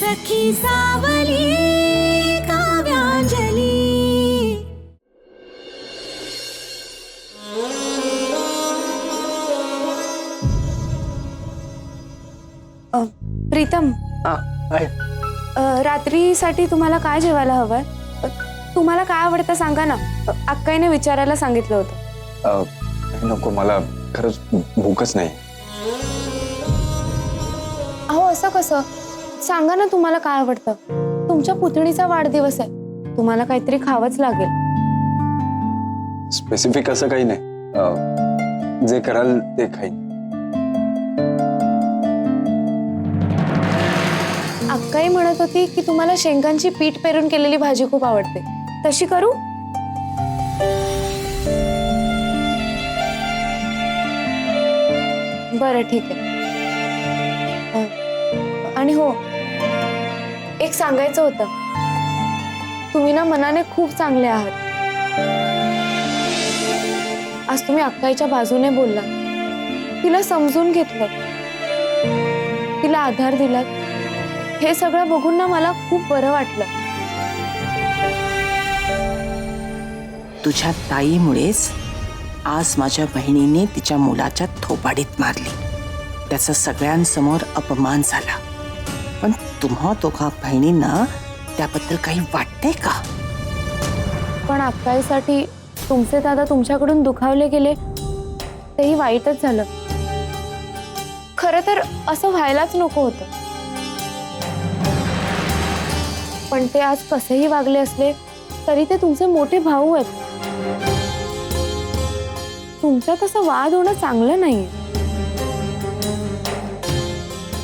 सखी सावली काव्यांजली। प्रीतम, रात्रीसाठी तुम्हाला काय जेवायला हवंय? तुम्हाला काय आवडतं सांगा ना, अक्काईने विचारायला सांगितलं होतं। नको, मला खरंच भूकच नाही। अहो असं कसं, सांगा ना तुम्हाला काय आवडतं। तुमच्या पुतणीचा वाढदिवस आहे, तुम्हाला काहीतरी खावंच लागेल। स्पेसिफिक असं काही नाही, जे कराल ते खाईन। अक्काई म्हणत होती की तुम्हाला शेंगांची पीठ पेरून केलेली भाजी खूप आवडते, तशी करू? बरं ठीक आहे। आणि हो, एक सांगायचं होतं, तुम्ही ना मनाने खूप चांगले आहात। आज तुम्ही अक्काईच्या बाजूने बोलला, तिला समजून घेतलं, तिला आधार दिला। हे सगळं बघून ना मला खूप बरं वाटलं। तुझ्या ताईमुळेच आज माझ्या बहिणीने तिच्या मुलाच्या थोपाडीत मारली, त्याचा सगळ्यांसमोर अपमान झाला। पण तुम्हा दोघा बहिणींना त्याबद्दल काही वाटतंय का? पण अक्काईसाठी तुमचे दादा तुमच्याकडून दुखावले गेले, तेही वाईटच झालं। खरं तर असं व्हायलाच नको होतं, पण ते आज कसेही वागले असले तरी ते तुमचे मोठे भाऊ आहेत। तुमच्यात असं वाद होणं चांगलं नाही।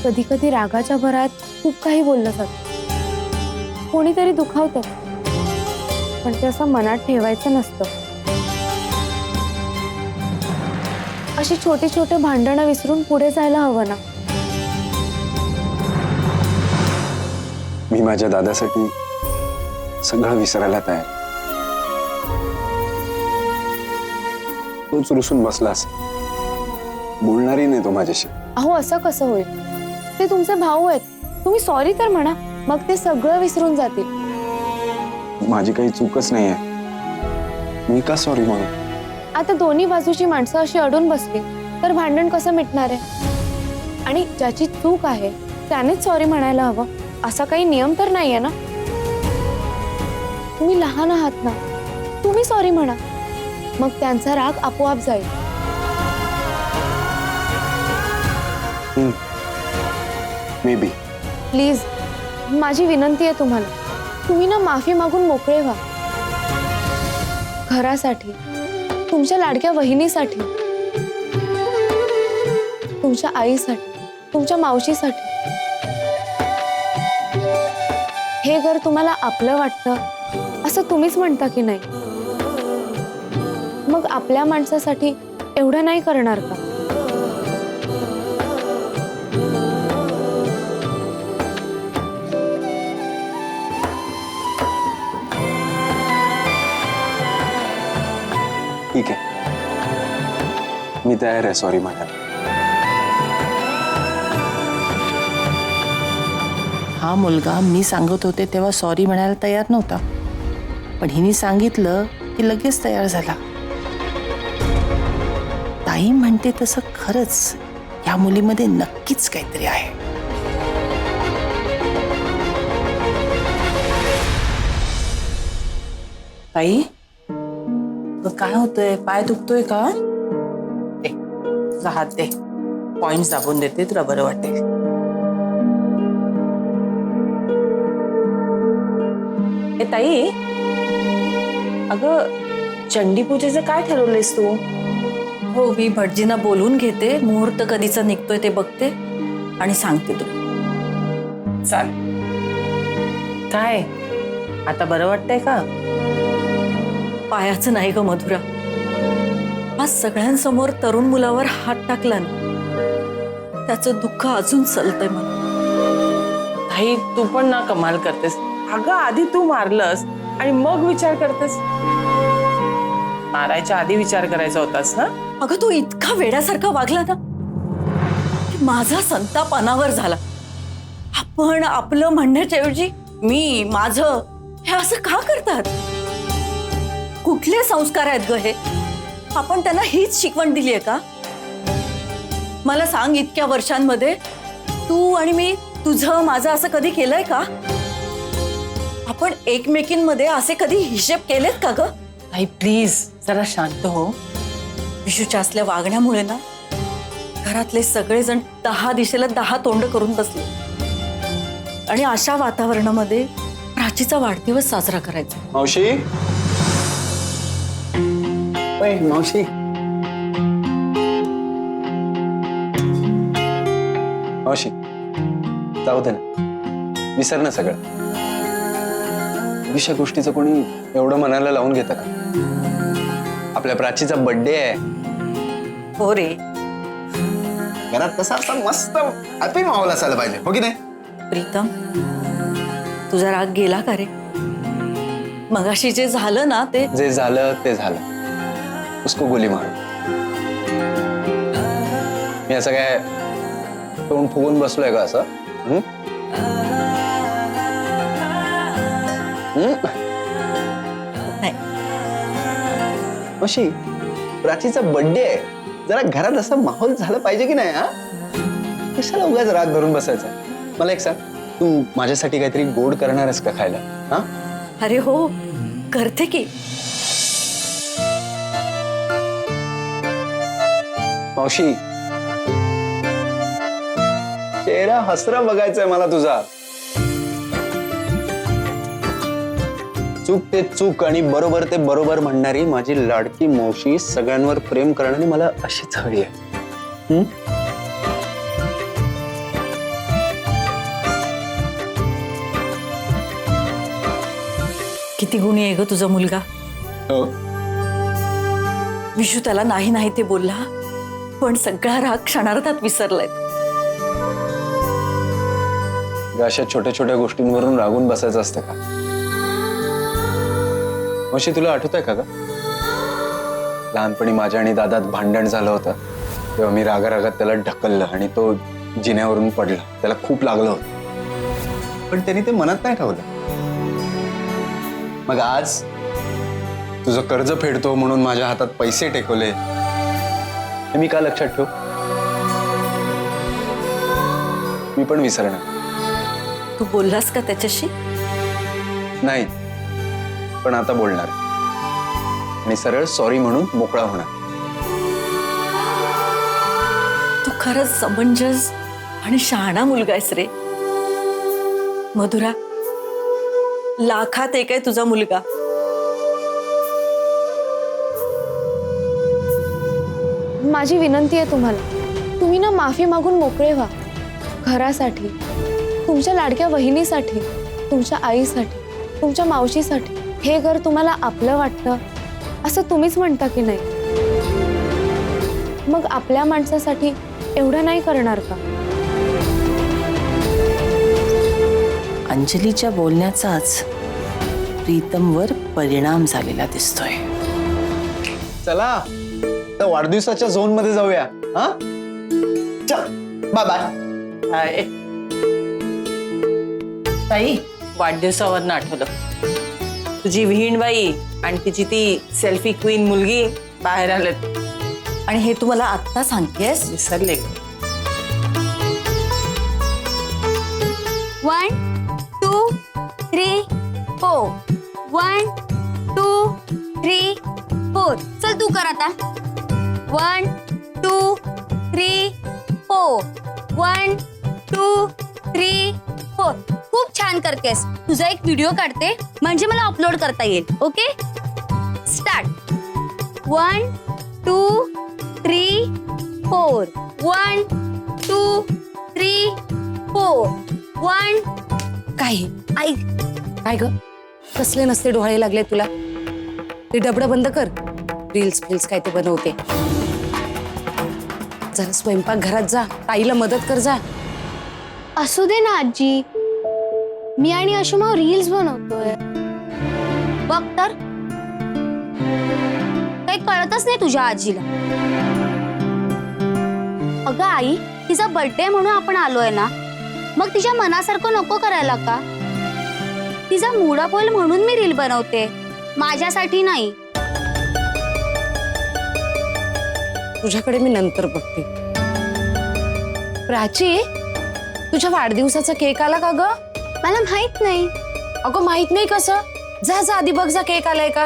कधी कधी रागाच्या भरात खूप काही बोललं जातं, कोणीतरी दुखावतं, पण ते असं मनात ठेवायचं नसतं। अशी छोटी छोटी भांडणं विसरून पुढे जायला हवं ना। मी माझ्या दादासाठी सगळं विसरायला तयार। तोच रुसून बसला असेल, बोलणारही नाही तो माझ्याशी। अहो असं कसं होईल, ते तुमचे भाऊ आहेत, तुम्ही सॉरी तर म्हणा, मग ते सगळं विसरून जातील। माझी काही चूकच नाहीये, मी का सॉरी म्हणू? आता दोन्ही बाजूची माणसं अशी अडून बसली तर भांडण कसं मिटणार आहे? आणि ज्याची चूक आहे त्यानेच सॉरी म्हणायला हवं, असा काही नियम तर नाहीये ना। तुम्ही लहान आहात ना, तुम्ही सॉरी म्हणा, मग त्यांचा राग आपोआप जाईल। May be. प्लीज, माझी विनंती आहे तुम्हाला, तुम्ही ना माफी मागून मोकळे व्हा। घरासाठी, तुमच्या लाडक्या वहिनीसाठी, तुमच्या आईसाठी, तुमच्या मावशीसाठी। हे घर तुम्हाला आपलं वाटतं असं तुम्हीच म्हणता की नाही? मग आपल्या माणसासाठी एवढं नाही करणार का? ठीक आहे, मी तयार आहे सॉरी म्हणायला। हा मुलगा मी सांगत होते तेव्हा सॉरी म्हणायला तयार नव्हता, पण हिने सांगितलं की लगेच तयार झाला। ताई म्हणते तसं खरंच या मुलीमध्ये नक्कीच काहीतरी आहे। ताई, काय होतंय? पाय दुखतोय का? दे, तुझा हात दे, पॉइंट दाबून देते, तुला बरं वाटेल। ए ताई, अगं चंडीपूजेचं काय ठरवलंयस तू? हो, मी भटजींना बोलून घेते, मुहूर्त कधीचा निघतोय ते बघते आणि सांगते तुला। चाल, काय आता बरं वाटतंय का? पायाचं नाही ग मधुरा, आज सगळ्यांसमोर तरुण मुलावर हात टाकला ना, त्याचं दुःख अजून सलतंय मला। ताई, तू पण ना कमाल करतेस। अगं आधी तू मारलंस आणि मग विचार करतेस। मारायच्या आधी विचार करायचा होतास ना? अगं तू इतका वेड्यासारखा वागला ना की माझा संताप अनावर झाला। आपण आपलं म्हणण्याच्या ऐवजी मी माझं हे असं का करतात? कुठले संस्कार आहेत ग हे? आपण त्यांना हीच शिकवण दिली आहे का? मला सांग, इतक्या वर्षांमध्ये तू आणि मी तुझं माझं असं कधी केलंय का? आपण एकमेकींमध्ये असे कधी हिशेब केलेत का ग? आई प्लीज जरा शांत हो. विशूच्या असल्या वागण्यामुळे ना घरातले सगळेजण 10 दिशेला 10 तोंड करून बसले. आणि अशा वातावरणामध्ये प्राचीचा वाढदिवस साजरा करायचा. मावशी, ओय, मावशी, मावशी, जाऊ दे ना, विसर ना सगळं. विषय गोष्टीचं कोणी एवढं मनाला लावून घेतं का? आपल्या प्राचीचा बर्थडे आहे. हो रे घरात कसा असा मस्त हॅपी माहोल असायला पाहिजे, हो की नाही? प्रीतम, तुझा राग गेला का रे? मगाशी जे झालं ना ते जे झालं ते झालं. उसको गोली मारू. मी असं काय तोंड फुगून बसलोय का असं? नाही. अशी प्राचीचा बर्थडे आहे, जरा घरात असा माहोल झाला पाहिजे की नाही? हा, कशाला उगाच राग धरून बसायचा? मला एक सांग, तू माझ्यासाठी काहीतरी गोड करणार आहेस का खायला? हा, अरे हो, करते की. मावशी, चेहरा हसरा बघायचाय मला तुझा. चूक ते चूक आणि बरोबर ते बरोबर म्हणणारी माझी लाडकी मावशी, सगळ्यांवर प्रेम करणारी मला अशीच हवी आहे. किती गुणी आहे ग तुझा मुलगा. हो, विशू त्याला नाही नाही ते बोलला, पण सगळा राग क्षणार्धात विसरलाय. अशा छोट्या छोट्या गोष्टींवरून रागून बसायचं असतं का? मावशी, तुला आठवत आहे का ग, लहानपणी माझ्या आणि दादात भांडण झालं होतं तेव्हा मी रागारागात त्याला ढकललं आणि तो जिन्यावरून पडला. त्याला खूप लागलं होतं, पण त्याने ते मनात नाही ठेवलं. मग आज तुझं कर्ज फेडतो म्हणून माझ्या हातात पैसे टेकवले, हे मी का लक्षात ठेवू? मी पण विसरणार. तू बोललास का त्याच्याशी? नाही, पण आता बोलणार आणि सरळ सॉरी म्हणून मोकळा होणार. तू खरंच समंजस आणि शहाणा मुलगा आहेस रे. मधुरा, लाखात एक आहे तुझा मुलगा. माझी विनंती आहे तुम्हाला, तुम्ही ना माफी मागून मोकळे व्हा. घरासाठी, तुमच्या लाडक्या वहिनीसाठी, तुमच्या आईसाठी, तुमच्या मावशीसाठी. हे घर तुम्हाला आपलं वाटतं असं तुम्हीच म्हणता की नाही? मग आपल्या माणसासाठी एवढं नाही करणार का? अंजलीच्या बोलण्याचाच प्रीतमवर परिणाम झालेला दिसतोय. चला तर वाढदिवसाच्या झोन मध्ये जाऊया. हा, चल, बाय बाय. ताई, वाढदिवसावरनं आठवलं, तुझी विहीणबाई आणि तिची ती सेल्फी क्वीन मुलगी बाहेर आलेत. आणि हे तू मला आत्ता सांगतेस? विसरले. 1 2 3 4 1 2 3 4. चल तू कर आता. 1 2 3 4 1 2 3 4. खूप छान करतेस. तुझा एक व्हिडिओ काढते म्हणजे मला अपलोड करता येईल. Okay, start. 1 2 3 4 1 2 3 4 1. काय ऐक, काय ग, कसले नसते डोळे लागले तुला? ते डबडं बंद कर. रील्स फिल्स काय ते बनवते. जरा स्वयंपाक घरात जा, ताईला मदत कर जा. असू दे ना आजी, मी आणि अशुमा रील्स बनवतोय. बघ तर, काही कळतच नाही तुझ्या आजीला. अगं आई, तिचा बर्थडे म्हणून आपण आलोय ना, मग तिच्या मनासारखं नको करायला का? तिचा मूड अप होईल म्हणून मी रील बनवते, माझ्यासाठी नाही. तुझ्याकडे मी नंतर बघते. प्राची, तुझ्या वाढदिवसाचा केक आला का ग? मला माहित नाही. अगं माहित नाही कसं? जा जा आधी बघ जा केक आलाय का.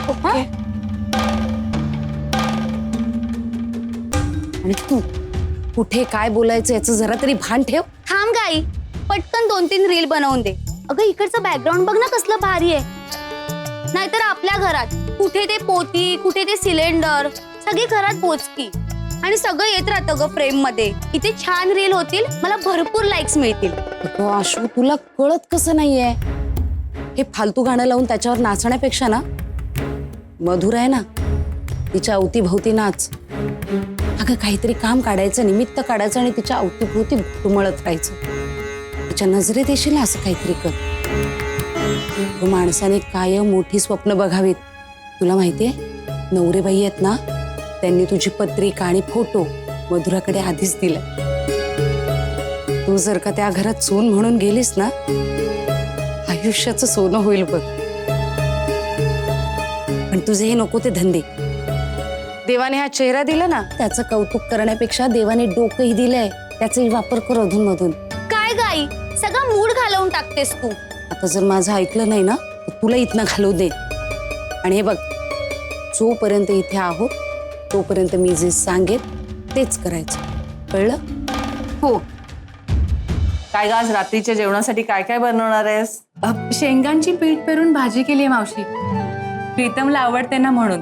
ओके. आणि तू कुठे काय बोलायचं याचं जरा तरी भान ठेव. थांब गाई, पटकन 2-3 रील बनवून दे. अगं इकडचं बॅकग्राऊंड बघ ना कसलं भारी आहे. नाहीतर आपल्या घरात कुठे ते पोती, कुठे ते सिलेंडर, सगळी घरात पोचकी आणि सगळं येत राहतं ग फ्रेम मध्ये. इथे छान रील होतील, मला भरपूर लाईक्स मिळतील. अगं आशू, तुला कळत कसं नाहीये? हे फालतू गाणं लावून त्याच्यावर नाचण्यापेक्षा ना, मधुर आहे ना, तिच्या अवतीभोवती नाच. अगं काहीतरी काम काढायचं, निमित्त काढायचं आणि तिच्या अवतीभोवती घुटमळत राहायचं. तिच्या नजरेत येशील असं काहीतरी कर. माणसाने कायम मोठी स्वप्न बघावीत. तुला माहितीये, नवरेबाई आहेत ना, त्यांनी तुझी पत्रिका आणि फोटो मधुराकडे आधीच दिलाय. तू जर का त्या घरात सून म्हणून गेलीस ना, आयुष्याचं सोनं होईल बघ. पण तुझे हे नको ते धंदे. देवाने हा चेहरा दिला ना, त्याचं कौतुक करण्यापेक्षा देवाने डोकंही दिलंय, त्याचाही वापर कर अधून मधून. काय गाई, सगळा मूड घालवून टाकतेस तू. आता जर माझं ऐकलं नाही ना, तर तुला इथनं घालवू दे. आणि हे बघ, जोपर्यंत इथे आहोत तोपर्यंत मी जे सांगेन तेच करायचं, कळलं? हो. काय ग, आज रात्रीच्या जेवणासाठी काय काय बनवणार आहेस? शेंगांची पीठ पेरून भाजी केली आहे मावशी. प्रीतमला आवडते ना म्हणून.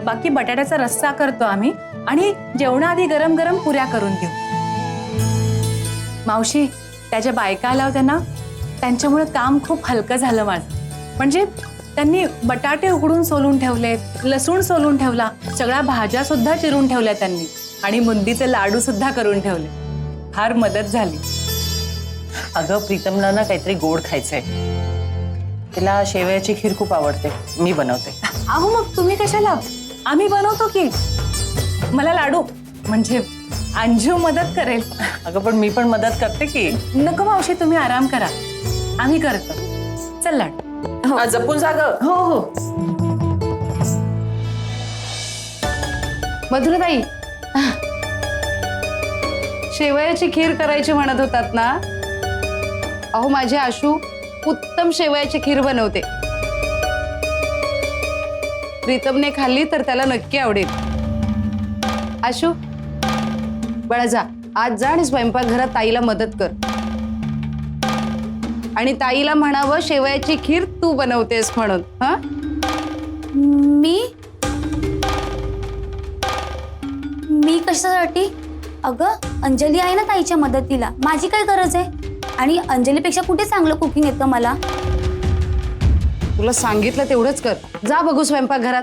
बाकी बटाट्याचा रस्सा करतो आम्ही आणि जेवणाआधी गरम गरम पुऱ्या करून देऊ. मावशी, त्याच्या बायका आल्या होत्या ना, त्यांच्यामुळे काम खूप हलकं झालं माझं. म्हणजे त्यांनी बटाटे उकडून सोलून ठेवले, लसूण सोलून ठेवला, सगळ्या भाज्या सुद्धा चिरून ठेवल्या त्यांनी आणि बुंदीचे लाडू सुद्धा करून ठेवले. फार मदत झाली. अगं प्रीतमला ना काहीतरी गोड खायचंय. तिला शेवयाची खीर खूप आवडते, मी बनवते. अहो मग तुम्ही कशाला, आम्ही बनवतो की. मला लाडू म्हणजे अंजू मदत करेल. अगं पण मी पण मदत करते की. नको मावशी, तुम्ही आराम करा, आम्ही करतो. चल लाडू. जपून जा गं. हो हो. मधुराताई, शेवयाची खीर करायची म्हणत होतात ना? अहो माझी आशू उत्तम शेवयाची खीर बनवते. प्रीतमने खाल्ली तर त्याला नक्की आवडेल. आशू, बळा जा, आज जा आणि स्वयंपाकघरात ताईला मदत कर. आणि ताईला म्हणावं शेवयाची खीर तू बनवतेस म्हणून. हा, मी कशासाठी? अगं अंजली आहे ना ताईच्या मदतीला, माझी काय गरज आहे? आणि अंजलीपेक्षा कुठे चांगलं कुकिंग येतं मला. तुला सांगितलं तेवढंच कर. जा बघू स्वयंपाकघरात.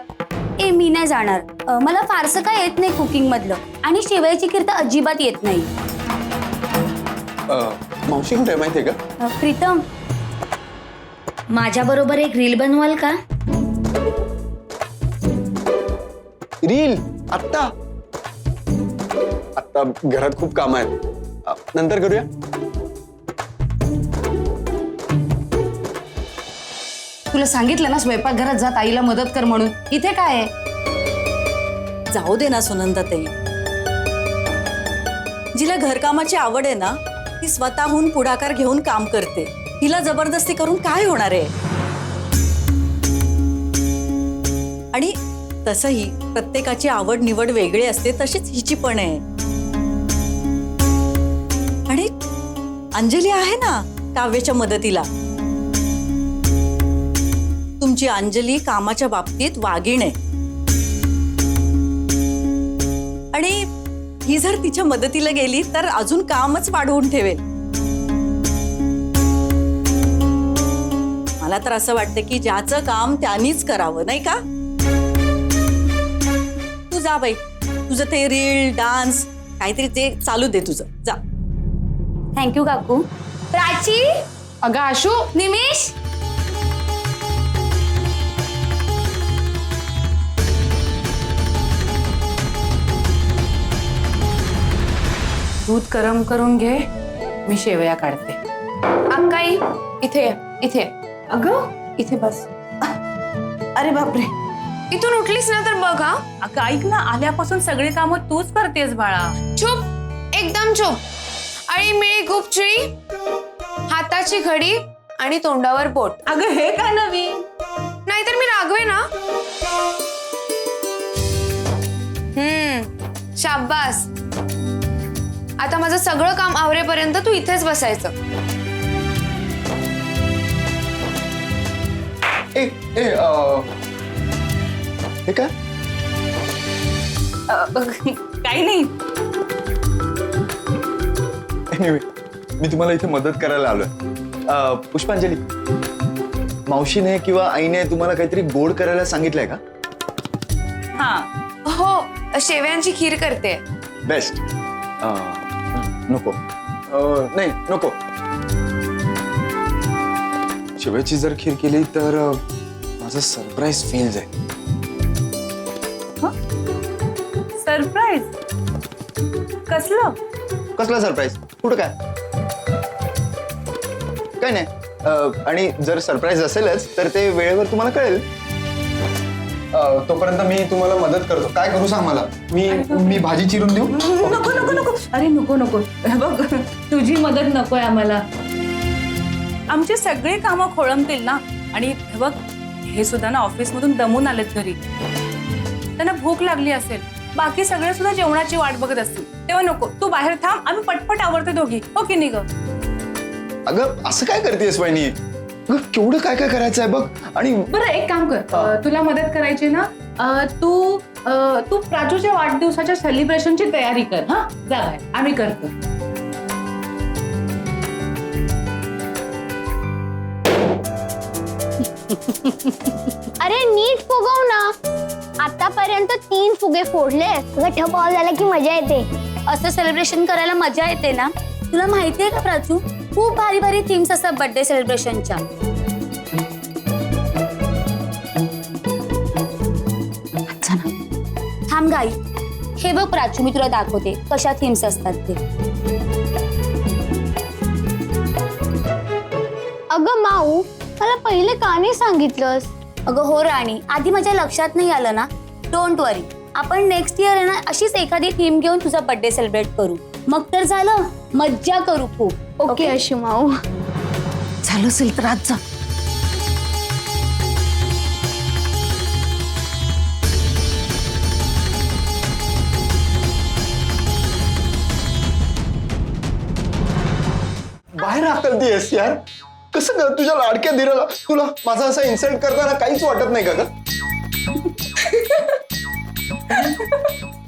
मी नाही जाणार. मला फारसं काय येत नाही कुकिंग मधलं, आणि शेवयाची खीर तर अजिबात येत नाही. मावशी कुठे माहितीये का? प्रीतम, माझ्या बरोबर एक रील बनवाल का? रील? आत्ता आत्ता घरात खूप काम आहेत, नंतर करूया. तुला सांगितलं ना स्वयंपाकघरात जा, ताईला मदत कर म्हणून. इथे काय आहे? जाऊ दे ना सुनंदाताई. जिला घरकामाची आवड आहे ना, ती स्वतःहून पुढाकार घेऊन काम करते. तिला जबरदस्ती करून काय होणार आहे? आणि तसंही प्रत्येकाची आवड निवड वेगळी असते, तशीच हिची पण आहे. आणि अंजली आहे ना काव्याच्या मदतीला. तुमची अंजली कामाच्या बाबतीत वाघीण आहे आणि ही जर तिच्या मदतीला गेली तर अजून कामच वाढवून ठेवेल. मला तर असं वाटतं की ज्याचं काम त्यांनीच करावं, नाही का? तू जा बाई, तुझं ते रील डान्स काहीतरी ते चालू दे तुझं, जा. थँक्यू काकू. प्राची, अगं आशू, निमिष, दूध गरम करून घे मी शेवया काढते. अक्काई इथे ये, इथे ये. अगं इथे बस. अरे बापरे. इथून उठलीस ना तर बघ हा. अगं ऐक ना, आल्यापासून सगळी कामं तूच करतेस बाळा. चुप, एकदम चुप. आणि मिळी गुपचुई, हाताची घडी आणि तोंडावर बोट. अगं हे काय नवीन? नाहीतर मी रागवे ना. शाब्बास. आता माझं सगळं काम आवरेपर्यंत तू इथेच बसायचं. ए ए हे काय? काही नाही. Anyway, मी तुम्हाला इथे मदत करायला आलोय. पुष्पांजली, मावशीने किंवा आईने तुम्हाला काहीतरी गोड करायला सांगितलंय का? हा. हो, शेवयांची खीर करते. बेस्ट. नको. नाही नको. शेवयाची जर खीर केली तर माझं सरप्राईज फेल जाईल. सरप्राईज? कसलं? कसला सरप्राईज? कुठं काय? काय नाही. आणि जर सरप्राईज असेलच तर ते वेळेवर तुम्हाला कळेल. तोपर्यंत मी तुम्हाला मदत करतो. काय करू सांग मला. मी भाजी चिरून देऊ? नको नको नको. अरे नको नको. हे बघ, तुझी मदत नकोय आम्हाला. आमची सगळी कामं खोळंबतील ना. आणि हे बघ, हे सुद्धा ना ऑफिसमधून दमून आलेत घरी. त्यांना भूक लागली असेल. बाकी सगळे सुद्धा जेवणाची वाट बघत असतील. तेव्हा नको. तू बाहेर थांब, आम्ही पटपट आवरते दोघी. हो की नाही ग? अगं असं काय करतेस वहिनी? अगं केवढं काय काय करायचं आहे बघ. आणि बरं एक काम कर, तुला मदत करायची ना, तू प्राजूच्या वाढदिवसाच्या सेलिब्रेशनची तयारी कर. हा, जा बाहेर, आम्ही करतो. अरे नीट फुगव ना. आतापर्यंत 3 फुगे फोडले. गठ्ठ बॉल झाला की मजा येते. असं सेलिब्रेशन करायला मजा येते ना. तुला माहितीये का प्राचू, खूप भारी भारी थीम्स असतात बर्थडे सेलिब्रेशनच्या. थांब गाई, हे बघ प्राचू, मी तुला दाखवते कशा थीम्स असतात ते. अगं माऊ, मला पहिले का नाही सांगितलंस? अगं हो राणी, आधी माझ्या लक्षात नाही आलं ना. डोंट वरी, आपण नेक्स्ट इयर आहे ना अशीच एखादी थीम घेऊन तुझा बर्थडे सेलिब्रेट करू. मग तर झालं, मज्जा करू खूप. ओके अशी माऊ. झालं असेल तर आज जा. बाहेर हाकलतेस यार. कसं ग? तुझ्या लाडक्या धीराला तुला माझा असा इन्सल्ट करताना काहीच वाटत नाही का ग?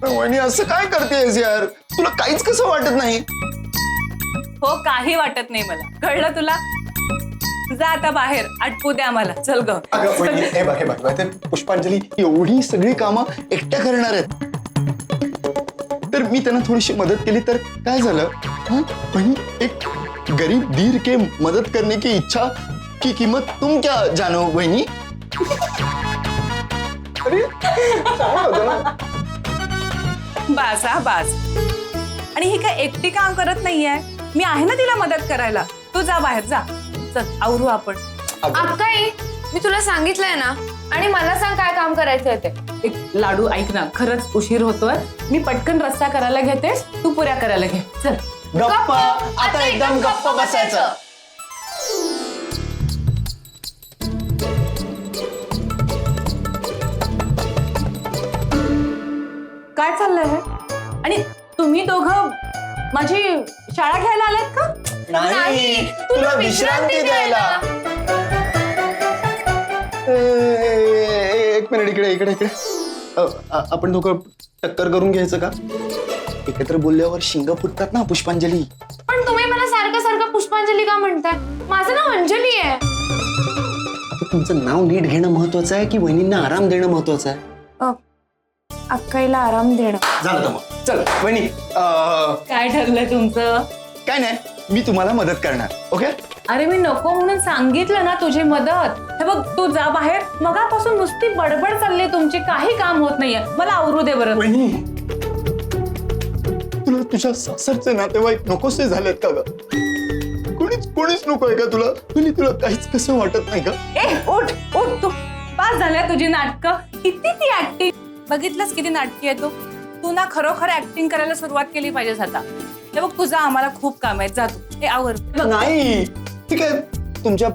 वहिनी असं काय करतेस यार? तुला काहीच कसं वाटत नाही? हो, काही वाटत नाही मला. कळलं तुला? जा आता बाहेर, आटपू द्या मला. चल ग. अगं वहिनी, हे बघ हे बघ, ते पुष्पांजली एवढी सगळी कामं एकट्या करणार आहेत. तर मी त्यांना थोडीशी मदत केली तर काय झालं? वहिनी, एक गरीब धीर के मदद करने की इच्छा की कीमत तुम क्या जानो वहिनी? अरे चांगलं होतं ना. बास हा बास. आणि ही काय एकटी काम करत नाहीये. मी आहे ना तिला मदत करायला. तू जा बाहेर, जा. चल आवरू आपण. अक्काई, मी तुला सांगितलंय ना. आणि मला सांग काय काम करायचंय ते. एक लाडू ऐक ना, खरंच उशीर होतोय. मी पटकन रस्सा करायला घेतेस, तू पुऱ्या करायला घे. चल. गप्प. आता एकदम गप्प बसायचं. काय चाललंय हे? आणि तुम्ही दोघं माझी शाळा घ्यायला आलात का? नाही, तुला विश्रांती द्यायला. एक मिनिट, इकडे इकडे इकडे. आपण दोघं टक्कर करून घ्यायचं का? एकत्र बोलल्यावर शिंग फुटतात ना पुष्पांजली. पण तुम्ही मला सारखं सारखं पुष्पांजली का म्हणताय? माझं नाव अंजली आहे. तुमचं नाव नीट घेणं महत्वाचं आहे की वहिनींना आराम देणं महत्वाचं आहे? अक्काईला आराम देणं. झालं तर मग. चल वहिनी, काय ठरलंय तुमचं? काय नाही, मी तुम्हाला मदत करणार. ओके? अरे मी नको म्हणून सांगितलं ना तुझी मदत. हे बघ, तू जा बाहेर. मगापासून नुसती बडबड चालली तुमची, काही काम होत नाहीये. मला आवरू दे बरं. वहिनी, तुला तुझ्या सासरचे नातेवाईक नकोसे झालेत का ग? कोणीच नको आहे का तुला? वहिनी तुला काहीच कसं वाटत नाही का? ए उठ उठ तू. पास झाल्या तुझी नाटकं. किती ती ऍक्टिंग बघितलंस, किती नाटकी आहे तू ना खरोखर ऍक्टिंग करायला सुरुवात केली पाहिजेस आता. हे बघ तुझा आम्हाला खूप काम आहे, जा तू. हे आवर. बघ. नाही ठीक आहे, तुमच्या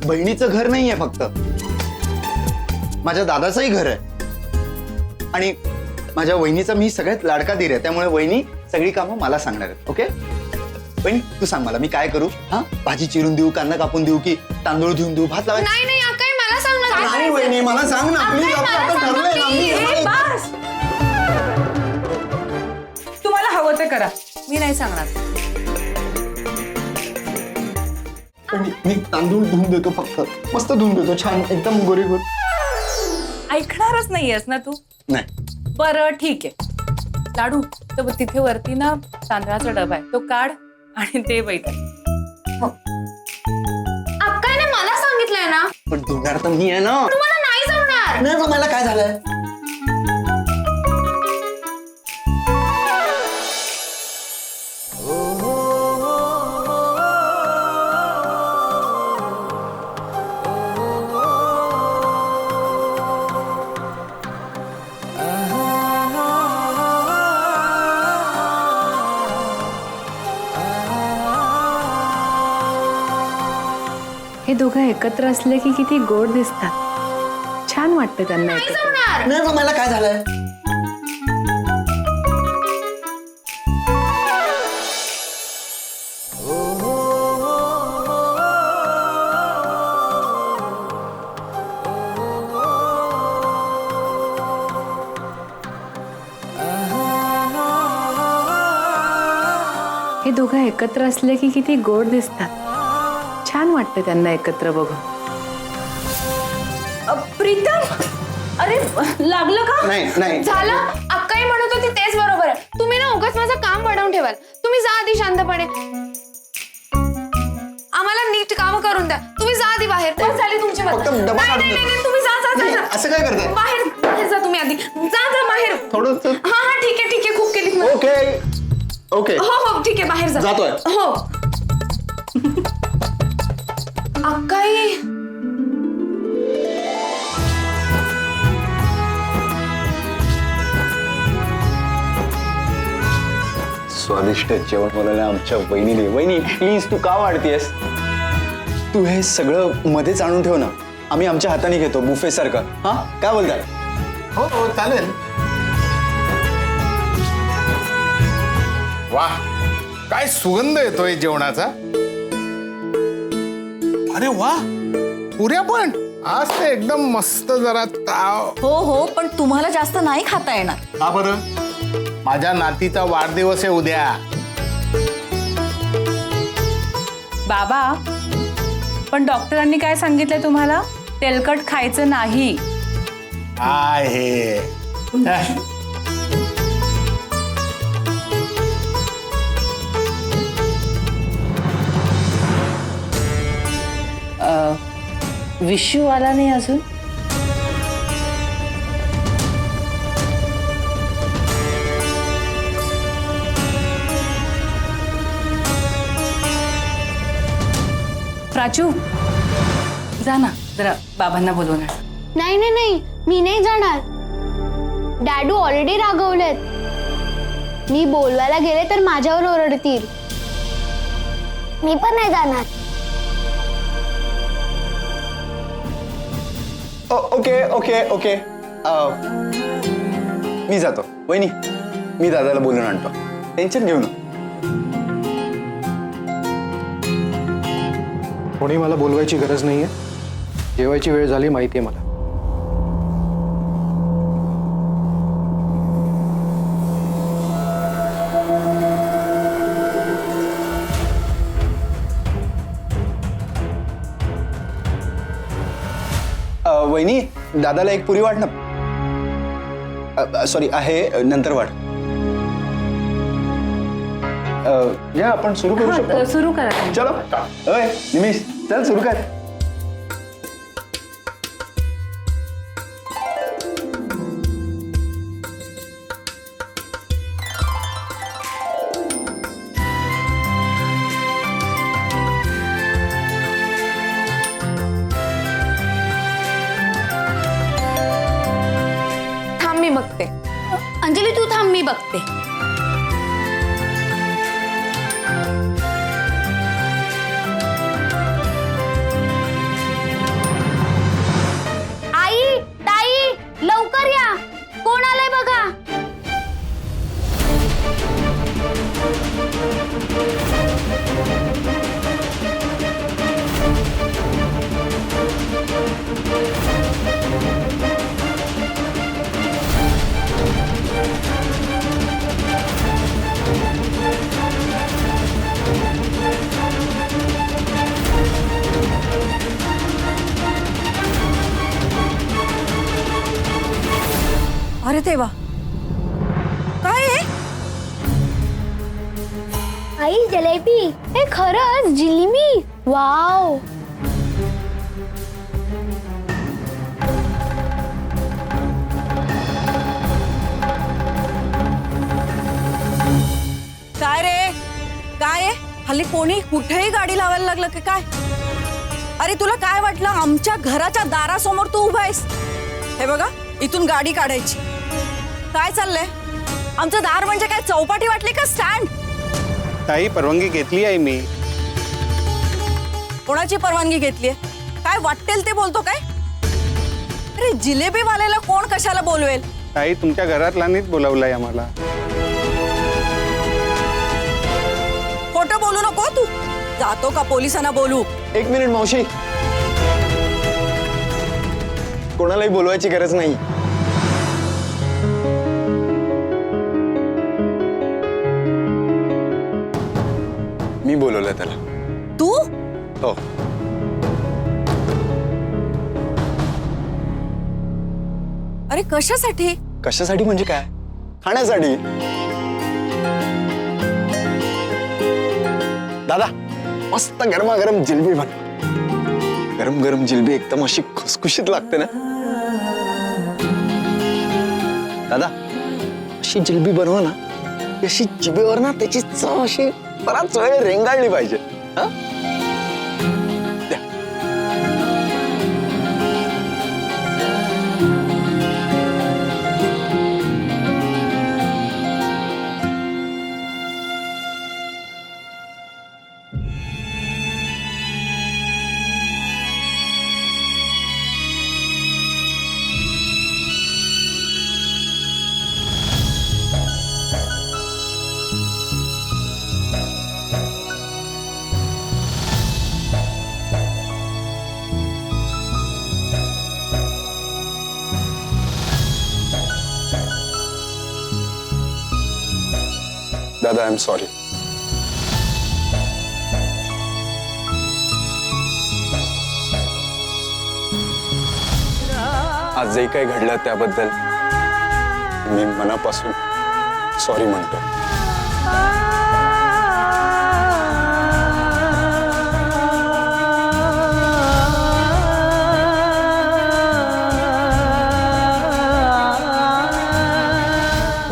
बहिणीचं घर नाहीये फक्त, माझ्या दादाचंही घर आहे आणि माझ्या वहिनीचा मी सगळ्यात लाडका दीर आहे, त्यामुळे वहिनी सगळी कामं मला सांगणार आहेत. ओके वहिनी तू सांग मला मी काय करू? हा, भाजी चिरून देऊ, कांदा कापून देऊ की तांदूळ धुवून देऊ, भात लावायचा? नाही नाही अक्काई मला सांग ना. नाही वहिनी मला सांग ना प्लीज, आता ठरलंय ना मी. ए, बस. तुम्हाला हवं ते करा, मी नाही सांगणार. मी तांदूळ धुवून देतो, फक्त मस्त धुवून देतो, छान एकदम गोरीगोर. ऐकणारच नाहीयेस ना तू? नाही बरं ठीक आहे. लाडू तर तिथे वरती ना तांदळाचा डबा आहे, तो काढ आणि ते बैठा. अक्काईने मला सांगितलंय ना. पण धुणार तर मी आहे ना. तुम्हाला नाही जमणार. नाही मला काय झालंय? हे दोघं एकत्र असले की किती गोड दिसतात, छान वाटतं त्यांना एकत्र. नाही मला काय झालंय? हे दोघं एकत्र असले की किती गोड दिसतात, छान वाटतं त्यांना एकत्र बघून. प्रीतम, अरे लागलं का? नाही नाही झालं. अक्काई म्हणत होती तेच बरोबर आहे. तुम्ही ना उगाच माझं काम वाढवून ठेवाल. तुम्ही जा आधी शांतपणे, आम्हाला नीट काम करून द्या. तुम्ही जा आधी बाहेर. बस झाली तुमची बात. फक्त डबा नाही, काढून नाही, दे. नाही, तुम्ही जा जा जा, जा. असं काय करताय? बाहेर बाहेर जा तुम्ही आधी. जा जा बाहेर. थोडं हा हा ठीक आहे खूप केली. ओके ओके हो हो ठीक आहे बाहेर जा. जातोय. हो. अक्काई स्वादिष्ट जेवण बनवलं आमच्या वहिनीने. वहिनी प्लीज तू का वाढतेस? तू हे सगळं मध्येच आणून ठेव ना, आम्ही आमच्या हाताने घेतो बुफे सारखं. हा काय बोलताय? हो हो चालेल. वा काय सुगंध येतोय जेवणाचा. अरे वा पुऱ्या पण आज ते एकदम मस्त जरा ताव. हो हो, पण तुम्हाला जास्त नाही खाता येणार. हा बरं, माझ्या नातीचा वाढदिवस आहे उद्या. बाबा पण डॉक्टरांनी काय सांगितलंय तुम्हाला? तेलकट खायचं नाही. आहे विशू आला नाही अजून? प्राचू जा ना जरा बाबांना बोलवून आण. नाही नाही नाही, मी नाही जाणार. डॅडू ऑलरेडी रागवलेत. मी बोलवायला गेले तर माझ्यावर ओरडतील. मी पण नाही जाणार. ओके ओके ओके मी जातो. वहिनी मी दादाला बोलून आणतो, टेन्शन घेऊ नका. कोणी मला बोलवायची गरज नाहीये. जेवायची वेळ झाली माहिती आहे मला. वहिनी दादाला एक पुरी वाट ना. सॉरी आहे नंतर वाट. या आपण सुरू करू शकतो. सुरू करा. चलो ओय निमिष चल सुरू कर. बघते. आई, ताई, लवकर या. कोण आलंय बघा. अरे देवा, काय आहे? आई जलेबी. हे खरंच जिलेबी. वाव. काय रे, काय आहे? हल्ली कोणी कुठेही गाडी लावायला लागलं की काय? अरे तुला काय वाटलं आमच्या घराच्या दारासमोर तू उभा आहेस? हे बघा, इथून गाडी काढायची. काय चाललंय? आमचं दार म्हणजे काय चौपाटी वाटली का स्टँड? ताई परवानगी घेतली आहे मी. कोणाची परवानगी घेतलीये? काय वाटेल ते बोलतो काय? अरे जिलेबी वाल्याला कोण कशाला बोलवेल? ताई तुमच्या घरातल्यांनीच बोलावलंय आम्हाला. खोटं बोलू नको तू. जातो का पोलिसांना बोलू? एक मिनिट मावशी, कोणालाही बोलवायची गरज नाही. मी बोलवलं त्याला. तू? हो. अरे कशासाठी? कशासाठी म्हणजे काय? खाण्यासाठी. दादा मस्त गरमागरम जिलेबी बन. गरम गरम जिलेबी एकदम अशी खुसखुशीत लागते ना. दादा अशी जिलेबी बनवा ना, अशी जिभेवर ना त्याची चव अशी बराच वेळ रेंगाळली पाहिजे. हा? द्या. दादा आय एम सॉरी. आज जे काही घडलं त्याबद्दल मी मनापासून सॉरी म्हणतो.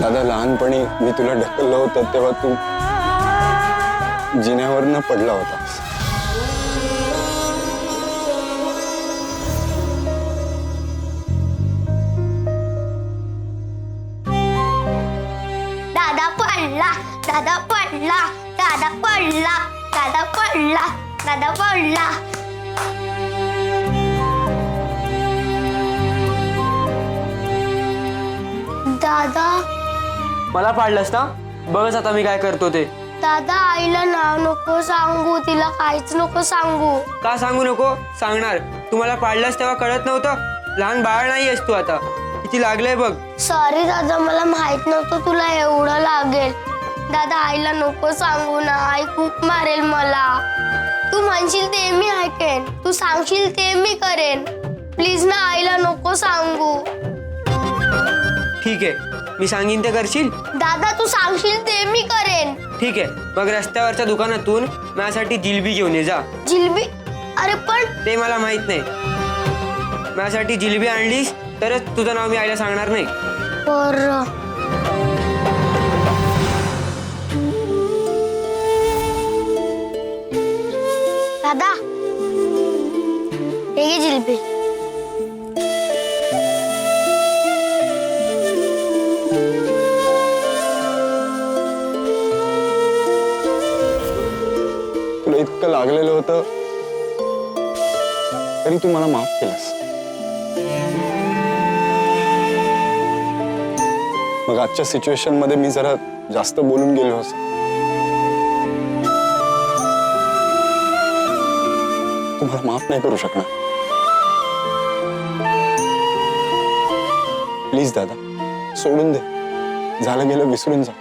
दादा लहानपणी मी तुला ढकललं होतं तेव्हा तू जिन्यावरनं पडला होता. दादा पडला, दादा पडला, दादा पडला, दादा पडला, दादा पडला. दादा. मला पाडलंस ना, बघच आता मी काय करतो ते. दादा आईला नाव नको सांगू, तिला काहीच नको सांगू. का सांगू नको? सांगणार. तुम्हाला पाडलंस तेव्हा कळत नव्हतं? लहान बाळ नाहीयेस तू आता. किती लागलंय बघ. सॉरी दादा, मला माहित नव्हतं तुला एवढं लागेल. दादा आईला नको सांगू ना, आई खूप मारेल मला. तू म्हणशील ते मी ऐकेन, तू सांगशील ते मी करेन. प्लीज ना आईला नको सांगू. ठीक आहे, मी सांगीन ते करशील? दादा तू सांगशील ते मी करेन. ठीक आहे, मग रस्त्यावरच्या दुकानातून माझ्यासाठी जिलेबी घेऊन ये जा. जिलेबी? अरे पण ते मला माहित नाही. माझ्यासाठी जिलेबी आणलीस तरच तुझं नाव मी आईला सांगणार नाही. बरं. दादा हे घे जिलेबी. लागलेलं होतं तरी तू मला माफ केलंस. मग आजच्या सिच्युएशन मध्ये मी जरा जास्त बोलून गेलो असं. तुम्हाला माफ नाही करू शकणार. प्लीज दादा सोडून दे. झालं गेलं विसरून जा.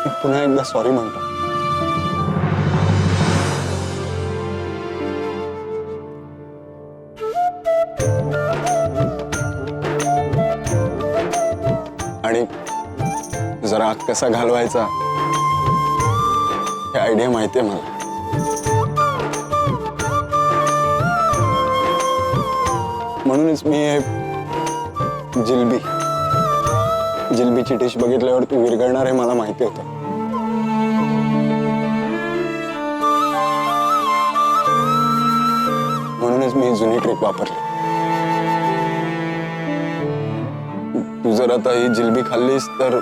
मी पुन्हा एकदा सॉरी म्हणतो. आणि जरा आग कसा घालवायचा हे आयडिया माहितीये मला. म्हणूनच मी हे जिलबीची डिश बघितल्यावर तू विरघळणार हे मला माहिती होतं. म्हणूनच मी ही जुनी ट्रिक वापरली. तू जर आता ही जिलबी खाल्लीस तर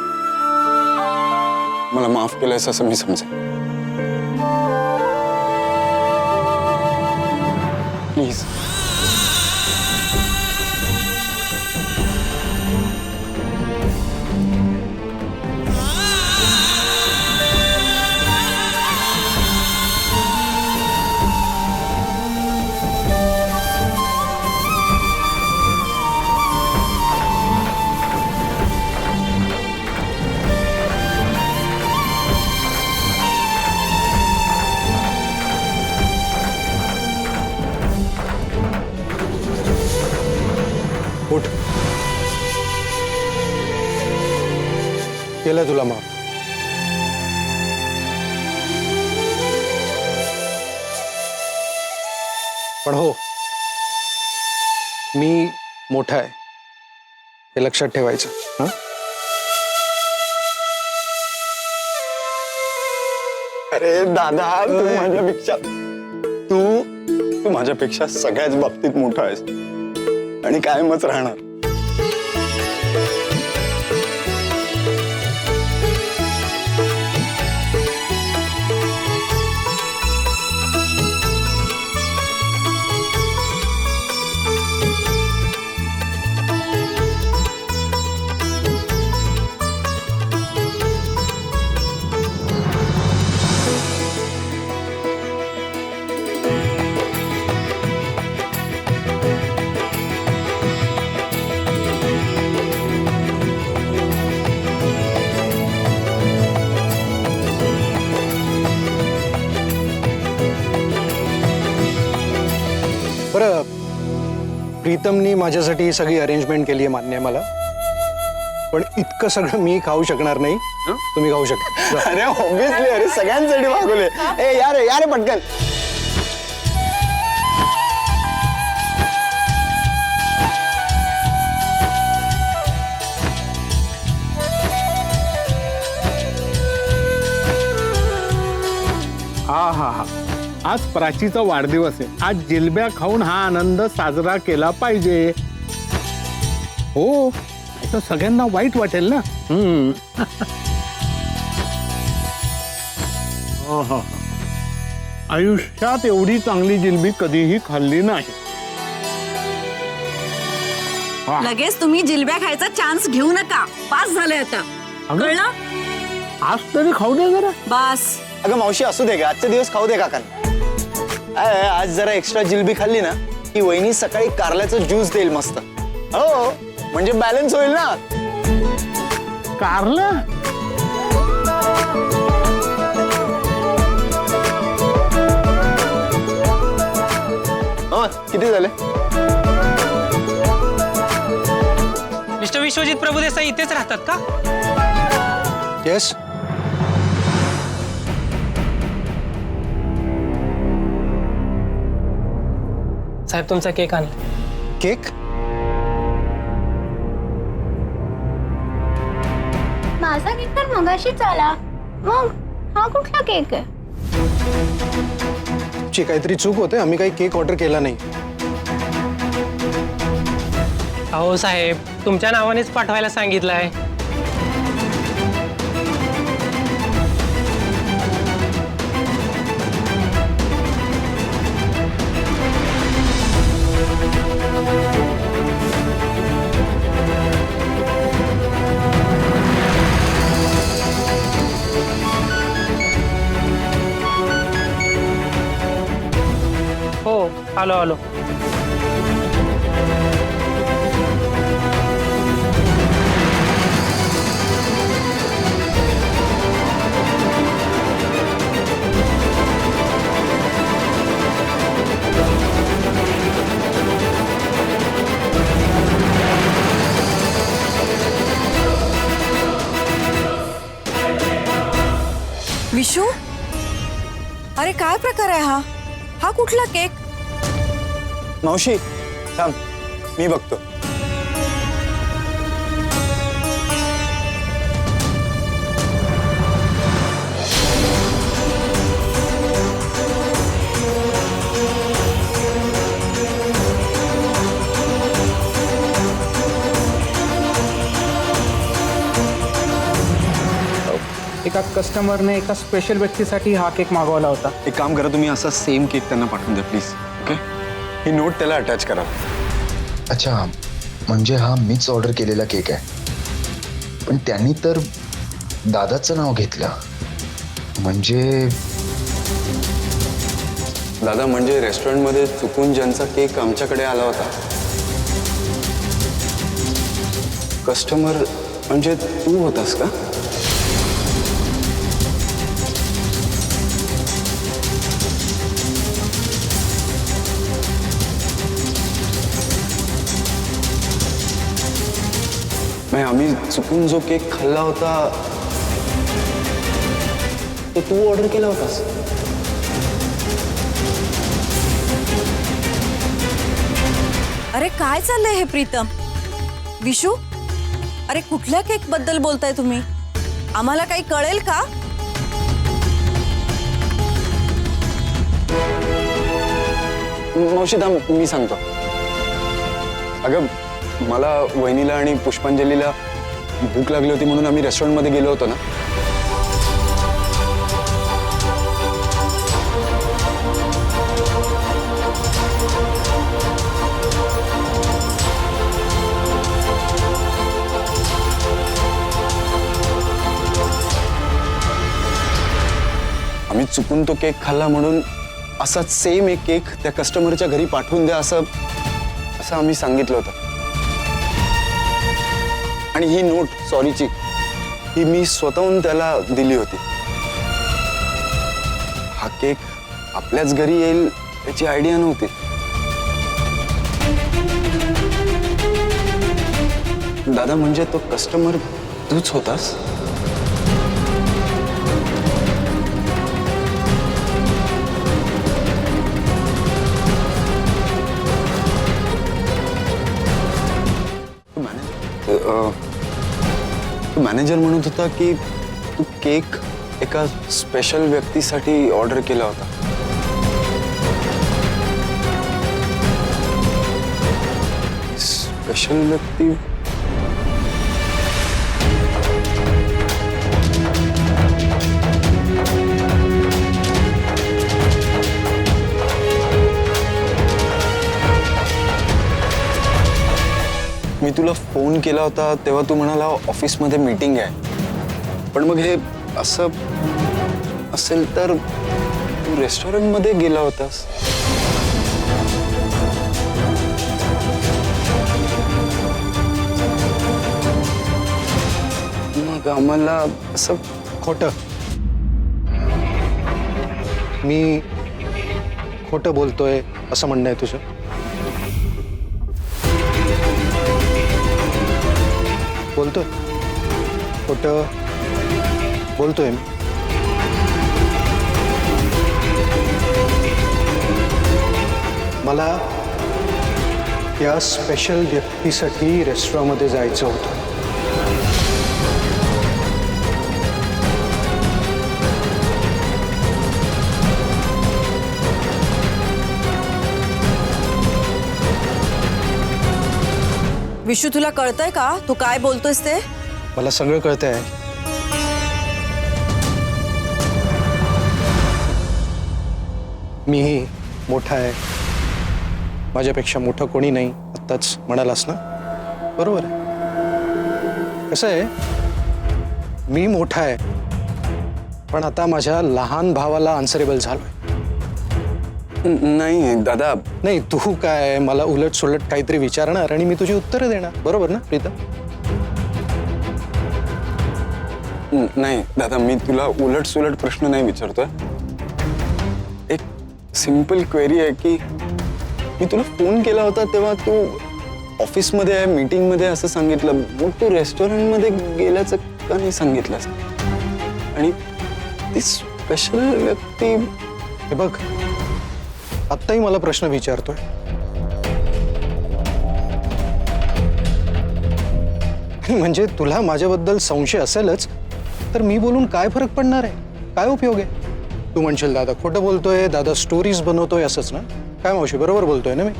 मला माफ केलंयस असं मी समजेन. प्लीज. उठ. केलं तुला माफ. पण हो, मी मोठा आहे हे लक्षात ठेवायचं. हं? अरे दादा तू माझ्यापेक्षा सगळ्याच बाबतीत मोठा आहेस आणि कायमच राहणार. बरं, प्रीतमनी माझ्यासाठी ही सगळी अरेंजमेंट केली आहे, मान्य आहे मला. पण इतकं सगळं मी खाऊ शकणार नाही. तुम्ही खाऊ शकता. अरे ऑब्विसली. अरे सगळ्यांसाठी मागवले. ए यार पटकन. हा हा हा, आज प्राचीचा वाढदिवस आहे. आज जिलब्या खाऊन हा आनंद साजरा केला पाहिजे. हो, तर सगळ्यांना वाईट वाटेल ना. आयुष्यात एवढी चांगली जिलबी कधीही खाल्ली नाही. लगेच तुम्ही जिलब्या खायचा चान्स घेऊ नका. पास झाले आता. कळलं? आज तरी खाऊ दे जरा. बस. अगं मावशी असू दे का, आजचे दिवस खाऊ दे काका. आज जरा एक्स्ट्रा जिलबी खाल्ली ना की वहिनी सकाळी कारल्याचं ज्यूस देईल मस्त. हो, म्हणजे बॅलन्स होईल ना. कारलं? किती झाले? मिस्टर विश्वजित प्रभुदेसाई इथेच राहतात का? येस. साहेब तुमचा केक आणला. केक? माझा केक तर मगाशीच आला. मग हा कुठला केक आहे? ची काहीतरी चूक होते. आम्ही काही केक ऑर्डर केला नाही. अहो साहेब, तुमच्या नावानेच पाठवायला सांगितलंय. हो आलो आलो. विशू, अरे काय प्रकार आहे हा? हा कुठला केक? मावशी थांब, मी बघतो. एका कस्टमरने एका स्पेशल व्यक्तीसाठी हा केक मागवला होता. एक काम करा, तुम्ही असा सेम केक त्यांना पाठवून द्या प्लीज. ओके, ही नोट त्याला अटॅच करा. अच्छा, म्हणजे हा मीच ऑर्डर केलेला केक आहे. पण त्यांनी तर दादाचं नाव घेतलं. म्हणजे दादा, म्हणजे रेस्टॉरंटमध्ये चुकून ज्यांचा केक आमच्याकडे आला होता, कस्टमर म्हणजे तू होतास का? आम्ही चुकून जो केक खाल्ला होता तो तू ऑर्डर केला होतास. अरे काय चाललंय हे प्रीतम? विशू, अरे कुठल्या केक बद्दल बोलताय तुम्ही? आम्हाला काही कळेल का? मावशी थांब, मी सांगतो. अगं, मला वहिनीला आणि पुष्पांजलीला भूक लागली होती म्हणून आम्ही रेस्टॉरंटमध्ये गेलो होतो ना. आम्ही चुकून तो केक खाल्ला म्हणून असाच सेम एक केक त्या कस्टमरच्या घरी पाठवून द्या असं आम्ही सांगितलं होतं. आणि ही नोट सॉरीची ही मी स्वतःहून त्याला दिली होती. हा केक आपल्याच घरी येईल याची आयडिया नव्हती. दादा, म्हणजे तो कस्टमर तूच होतास? मॅनेजर म्हणत होता की तू केक एका स्पेशल व्यक्तीसाठी ऑर्डर केला होता. स्पेशल व्यक्ती? मी तुला फोन केला होता तेव्हा तू म्हणाला ऑफिसमध्ये मीटिंग आहे. पण मग हे असं असेल तर तू रेस्टॉरंटमध्ये गेला होतास. मग आम्हाला असं खोटं, मी खोटं बोलतोय असं म्हणणं आहे तुझं? बोलतोय खोटं बोलतोय मी. मला या स्पेशल व्यक्तीसाठी रेस्टॉरंटमध्ये जायचं होतं. विशू, तुला कळतंय का तू काय बोलतोयस ते? मला सगळं कळतंय. मीही मोठा आहे, माझ्यापेक्षा मोठं कोणी नाही, आत्ताच म्हणालास ना, बरोबर आहे. कसं आहे, मी मोठा आहे पण आता माझ्या लहान भावाला आन्सरेबल झालोय. नाही दादा, नाही, तू काय मला उलट सुलट काहीतरी विचारणार आणि मी तुझी उत्तरं देणार, बरोबर ना प्रीतम? नाही दादा, मी तुला उलट सुलट प्रश्न नाही विचारतोय. एक सिंपल क्वेरी आहे की मी तुला फोन केला होता तेव्हा तू ऑफिसमध्ये आहे, मीटिंगमध्ये असं सांगितलं, मग तू रेस्टॉरंटमध्ये गेल्याचं का नाही सांगितलंस? आणि ती स्पेशल व्यक्ती, हे बघ, आत्ताही मला प्रश्न विचारतोय. म्हणजे तुला माझ्याबद्दल संशय असेलच तर मी बोलून काय फरक पडणार आहे? काय उपयोग आहे? तू म्हणशील दादा खोटं बोलतोय, दादा स्टोरीज बनवतोय, असंच ना? काय मावशी, बरोबर बोलतोय ना मी?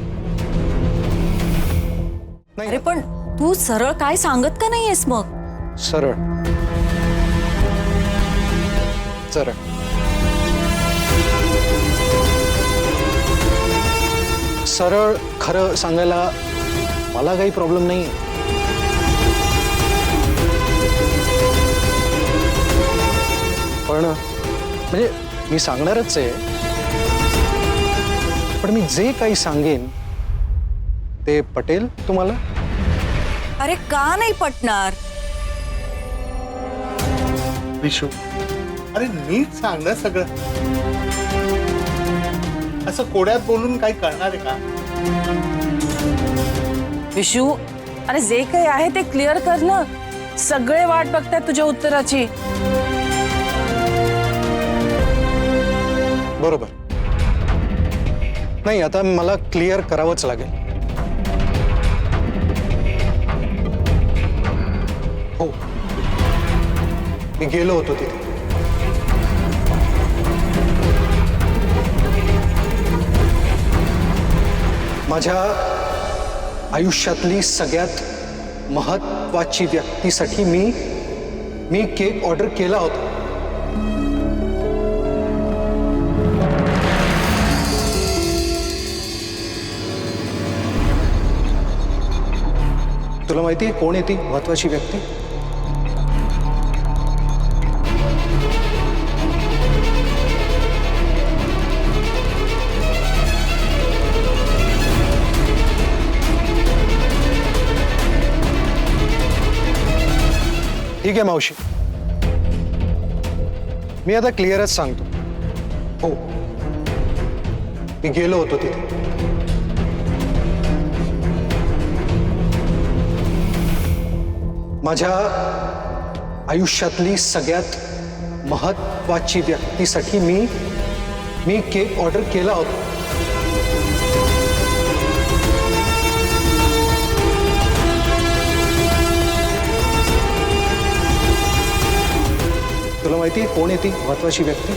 अरे पण तू सरळ काय सांगत का नाहीयेस मग? सरळ सरळ सरळ खरं सांगायला मला काही प्रॉब्लेम नाही. पण म्हणजे मी सांगणारच आहे, पण मी जे काही सांगेन ते पटेल तुम्हाला? अरे का नाही पटणार? विशू, अरे नीट सांग ना सगळं. असं कोड्यात बोलून काही करणार आहे का? विशू, अरे जे काही आहे ते क्लिअर कर ना. सगळे वाट बघतात तुझ्या उत्तराची. बरोबर. नाही, आता मला क्लिअर करावंच लागेल. हो, मी गेलो होतो तिथे. माझ्या आयुष्यातली सगळ्यात महत्वाची व्यक्तीसाठी मी केक ऑर्डर केला होता. तुला माहिती आहे कोण आहे ती महत्वाची व्यक्ती? ठीक आहे मावशी, मी आता क्लिअरच सांगतो. हो, मी गेलो होतो तिथे. माझ्या आयुष्यातली सगळ्यात महत्वाची व्यक्तीसाठी मी केक ऑर्डर केला होता. तुला माहिती आहे कोण आहे ती महत्वाची व्यक्ती?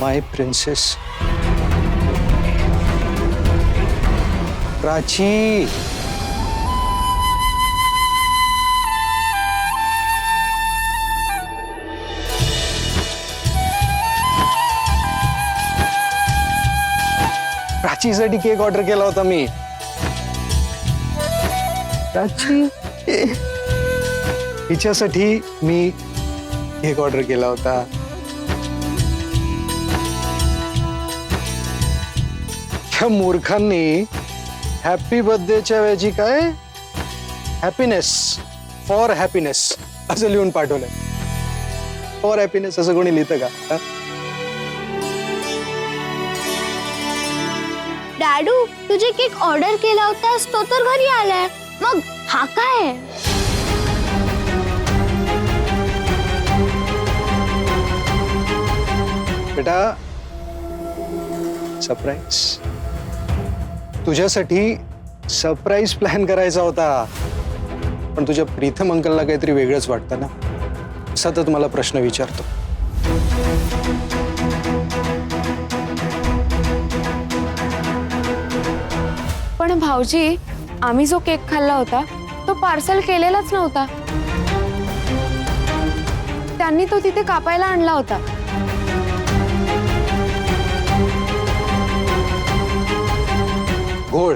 माय प्रिन्सेस प्राची. प्राचीसाठी केक ऑर्डर केला होता मी. प्राची, हिच्यासाठी मी केक ऑर्डर केला होता. त्या मूर्खांनी हॅपी बर्थडेच्या वेळी काय हॅपीनेस फॉर हॅपीनेस असं लिहून पाठवलंय. फॉर हॅपीनेस असं कोणी लिहितं का? डॅडू, तुझे केक ऑर्डर केला होतास तो तर घरी आलाय, मग हा काय? बेटा, सरप्राईज. तुझ्यासाठी सरप्राईज प्लॅन करायचा होता, पण तुझ्या प्रीतम अंकलला काहीतरी वेगळंच वाटतं ना. सतत मला प्रश्न विचारतो. पण भाऊजी, आम्ही जो केक खाल्ला होता तो पार्सल केलेलाच नव्हता. त्यांनी तो तिथे कापायला आणला होता. घोळ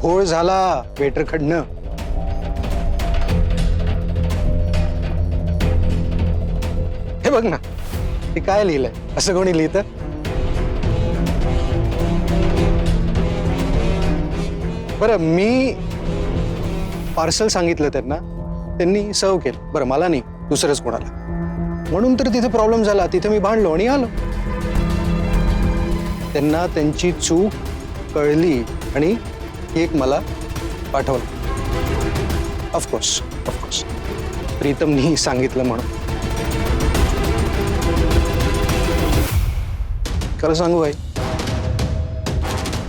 घोळ झाला वेटरकडनं. बघ ना, हे काय लिहिलंय? असं कोणी लिहितं? बरं, मी पार्सल सांगितलं त्यांना, त्यांनी सर्व केलं. बरं, मला नाही, दुसरंच कोणाला. म्हणून तर तिथे प्रॉब्लेम झाला. तिथे मी भांडलो आणि आलो. त्यांना त्यांची चूक कळली आणि केक मला पाठवला. ऑफकोर्स प्रीतमनी सांगितलं म्हणून. खरं सांगू भाई,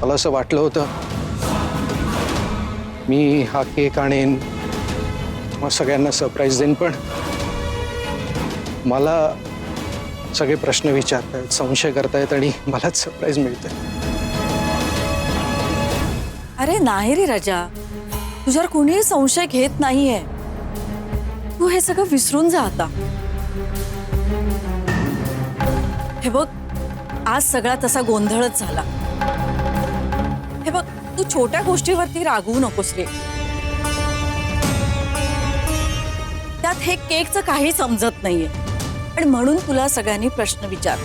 मला असं वाटलं होतं मी हा केक आणेन, मग सगळ्यांना सरप्राईज देईन, पण मला सगळे प्रश्न विचारतायत, संशय करतायत आणि मलाच सरप्राईज मिळतंय. अरे नाही रे राजा, तुझ्यावर कोणीही संशय घेत नाहीये. तू हे सगळं विसरून जा आता. हे बघ, आज सगळा तसा गोंधळच झाला. हे बघ, तू छोट्या गोष्टीवरती रागवू नकोस रे. त्यात हे केकचं काही समजत नाहीये आणि म्हणून तुला सगळ्यांनी प्रश्न विचार.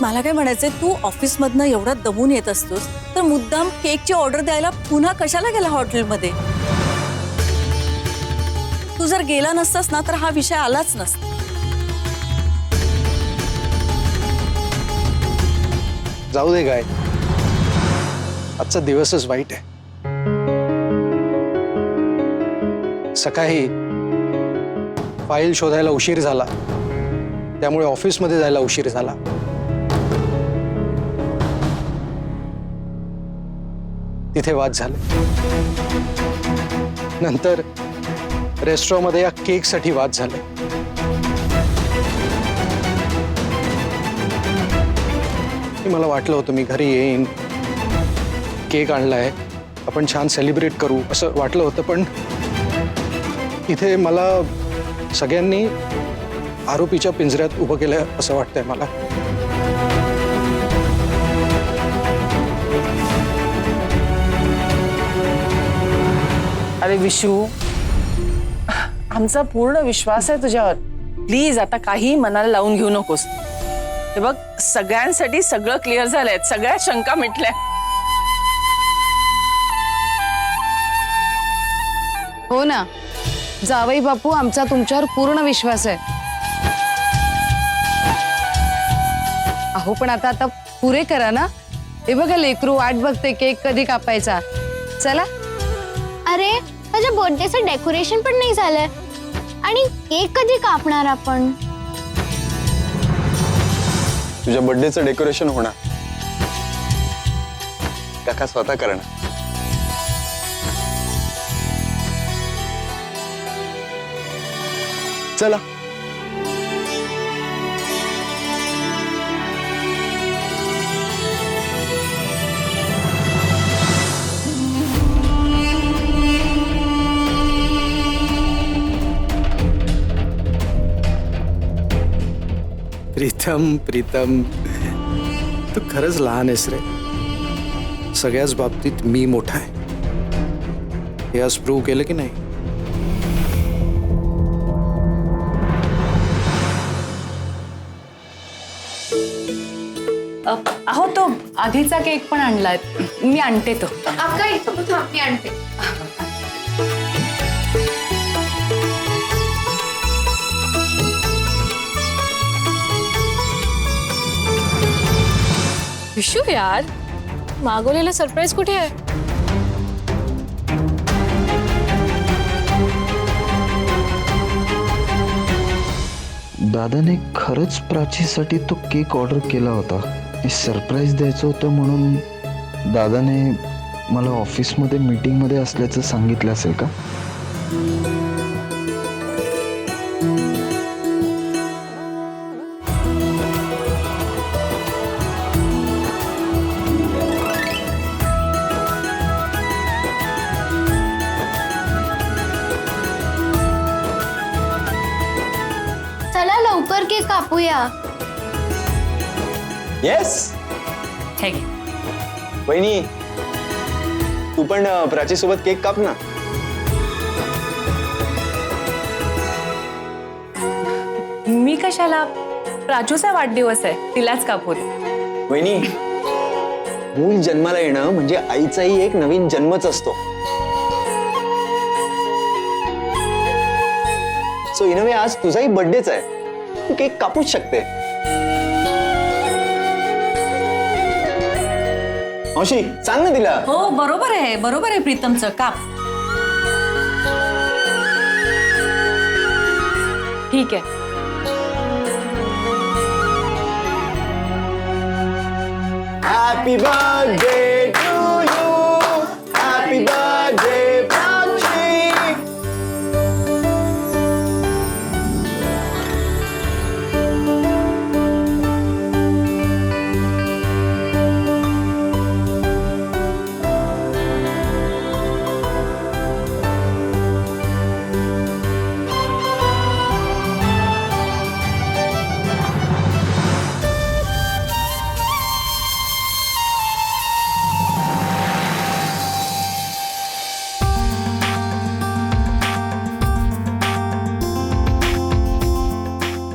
मला काय म्हणायचंय, तू ऑफिसमधनं एवढा दमून येत असतोस तर मुद्दाम केकची ऑर्डर द्यायला पुन्हा कशाला गेला हॉटेलमध्ये? तू जर गेला नसतास ना तर हा विषय आलाच नसता. जाऊ दे काय, आजचा दिवसच वाईट आहे. सकाळी फाईल शोधायला उशीर झाला, त्यामुळे ऑफिसमध्ये जायला उशीर झाला. तिथे वाद झाले. नंतर रेस्टॉरंटमध्ये या केकसाठी वाद झाले. मला वाटलं होतं मी घरी येईन, केक आणलाय, आपण छान सेलिब्रेट करू असं वाटलं होतं, पण इथे मला सगळ्यांनी आरोपीच्या पिंजऱ्यात उभं केलंय असं वाटतंय मला. अरे विशू, आमचा पूर्ण विश्वास आहे तुझ्यावर. प्लीज आता काही मनाला लावून घेऊ नकोस. हे बघ, सगळ्यांसाठी सगळं क्लिअर झालंय, सगळ्या शंका मिटल्या. हो ना जावई बापू, आमचा तुमच्यावर पूर्ण विश्वास आहे. अहो पण आता पुरे करा ना. हे बघा, लेकरू वाट बघते केक कधी कापायचा. चला. अरे माझ्या बर्थडेचं डेकोरेशन पण नाही झालंय आणि केक कधी कापणार आपण? तुझ्या बर्थडेचं डेकोरेशन होणार, काका स्वतः करणार. चला. प्रीतम, तू खरंच लहान आहेस रे. सगळ्याच बाबतीत मी मोठा आहे, हे आज प्रूव्ह केलं की नाही? अहो, तो आधीचा केक पण आणलाय, मी आणते तो. मी आणते. विशू यार, मागवलेला सरप्राईज कुठे आहे? दादाने खरंच प्राचीसाठी तो केक ऑर्डर केला होता. सरप्राईज द्यायचं होतं म्हणून दादाने मला ऑफिसमध्ये मीटिंगमध्ये असल्याचं सांगितलं असेल का? चला लवकर केक कापूया. येस. हे घे. वहिनी, तू पण प्राची सोबत केक काप ना. मी कशाला? प्राचूचा वाढदिवस आहे, तिलाच कापू दे. वहिनी, मूल जन्माला येणं म्हणजे आईचाही एक नवीन जन्मच असतो. सो इन अ वे आज तुझाही बर्थडेच आहे, तू केक कापूच शकते. मावशी सांग ना तिला. हो बरोबर आहे प्रीतमचं. काप. ठीक आहे. Happy birthday to you, happy birthday Prachi.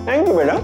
Thank you बेटा.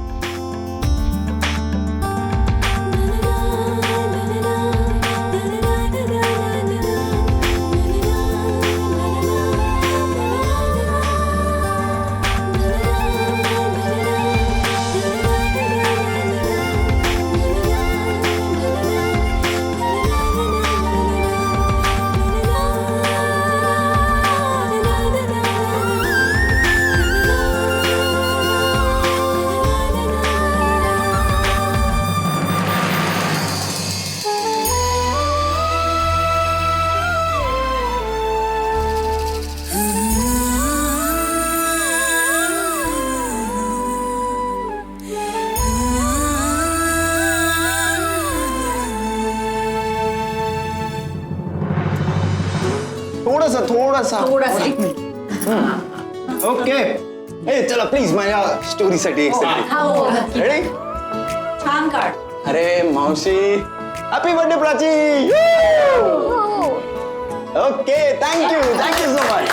थोडासा ओके. ए चला प्लीज माझ्या स्टोरीसाठी एक सेकंड. रेडी? छान काढ. अरे मावशी, happy birthday Prachi. Okay thank you so much.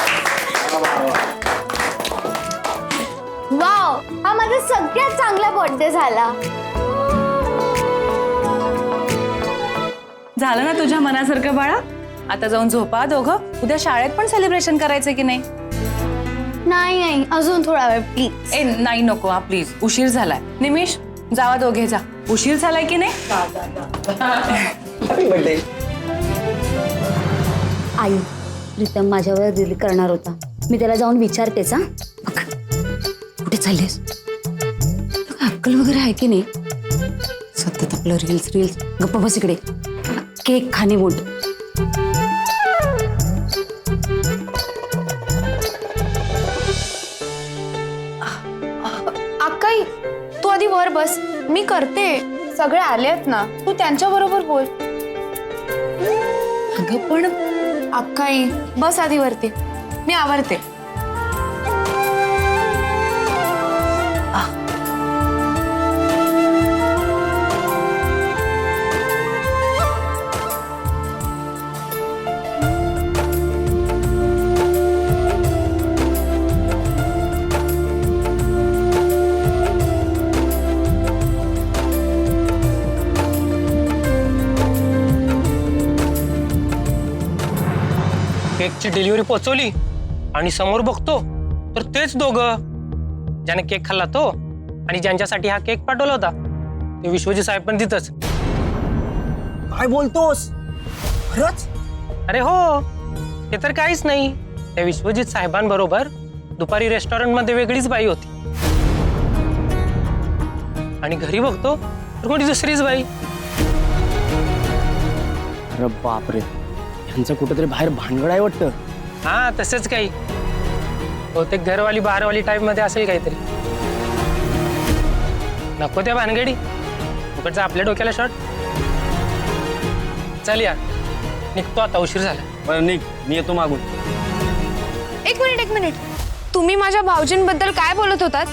Wow, हा माझा सगळ्यात चांगला बर्थडे झाला. झालं ना तुझ्या मनासारखं बाळा? आता जाऊन झोपा दोघं. उद्या शाळेत पण सेलिब्रेशन करायचं की नाही? नाही अजून थोडा वेळ प्लीज. ए नाही नको हा प्लीज, उशीर झालाय. निमिष जावा दोघे जा, उशीर झालाय की नाही? Happy birthday. आई, प्रीतम माझ्यावर रील करणार होता. मी त्याला जाऊन विचारतेच. हा कुठे चाललेस? अक्कल वगैरे आहे की नाही? सतत आपलं रील्स. गप्पा बस इकडे. केक खाणे मोठ. अक्काई, तू आधी वर बस, मी करते. सगळे आलेत ना, तू त्यांच्या बरोबर बोल. अगं पण अक्काई बस आधी वरती, मी आवरते. केकची डिलिव्हरी पोहोचवली आणि समोर बघतो तर तेच दोघं, ज्याने केक खाल्ला तो आणि ज्यांच्यासाठी हा केक पाठवला होता ते विश्वजीत साहेब पण तिथंच. काय बोलतोस? खरंच? अरे हो, ते तर काहीच नाही. त्या विश्वजीत साहेबांबरोबर दुपारी रेस्टॉरंटमध्ये वेगळीच बाई होती आणि घरी बघतो तर कोणी दुसरीच बाई. अरे बापरे, यांचं कुठेतरी बाहेर भानगड आहे वाटतं. हा तसंच काही, बहुतेक घरवाली बाहेरवाली टाईप मध्ये असेल काहीतरी. नको त्या भानगडी, फुकटचा आपल्या डोक्याला शॉट. चल यार, निघतो आता, उशीर झाला. बरं निघ, मी येतो मागून. एक मिनिट, तुम्ही माझ्या भाऊजींबद्दल काय बोलत होतात?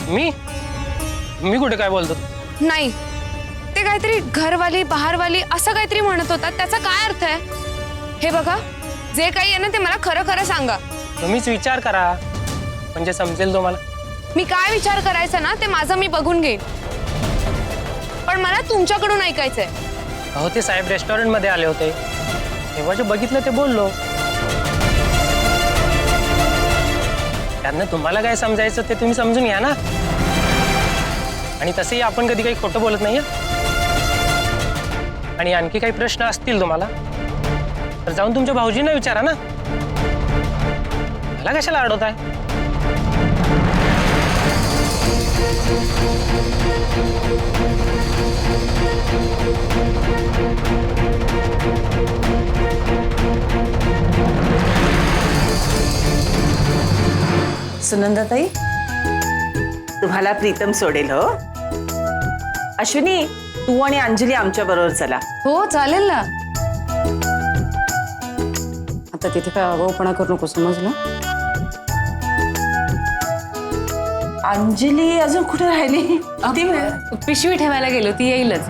मी कुठे काय बोलतो? नाही, ते काहीतरी घरवाली बाहेरवाली असं काहीतरी म्हणत होतात. त्याचा काय अर्थ आहे? हे बघा, जे काही आहे ना ते मला खरं खरं सांगा. तुम्हीच विचार करा म्हणजे समजेल तुम्हाला. मी काय विचार करायचा ना ते माझं मी बघून घेईन, पण मला तुमच्याकडून ऐकायचंय. अहो ते साहेब रेस्टॉरंट मध्ये आले होते, तेव्हा जे बघितलं ते बोललो. त्यांना तुम्हाला काय समजायचं ते तुम्ही समजून घ्या ना. आणि तसेही आपण कधी काही खोटं बोलत नाहीये. आणि आणखी काही प्रश्न असतील तुम्हाला तर जाऊन तुमच्या भाऊजींना विचारा ना, मला कशाला अडवताय? सुनंदाताई, तुम्हाला प्रीतम सोडेल हो. अश्विनी, तू आणि अंजली आमच्या बरोबर चला. हो चालेल ना. आता तिथे काय आगाऊपणा करू नको, समजलं? अंजली अजून कुठे राहिली? पिशवी ठेवायला गेलो, ती येईलच.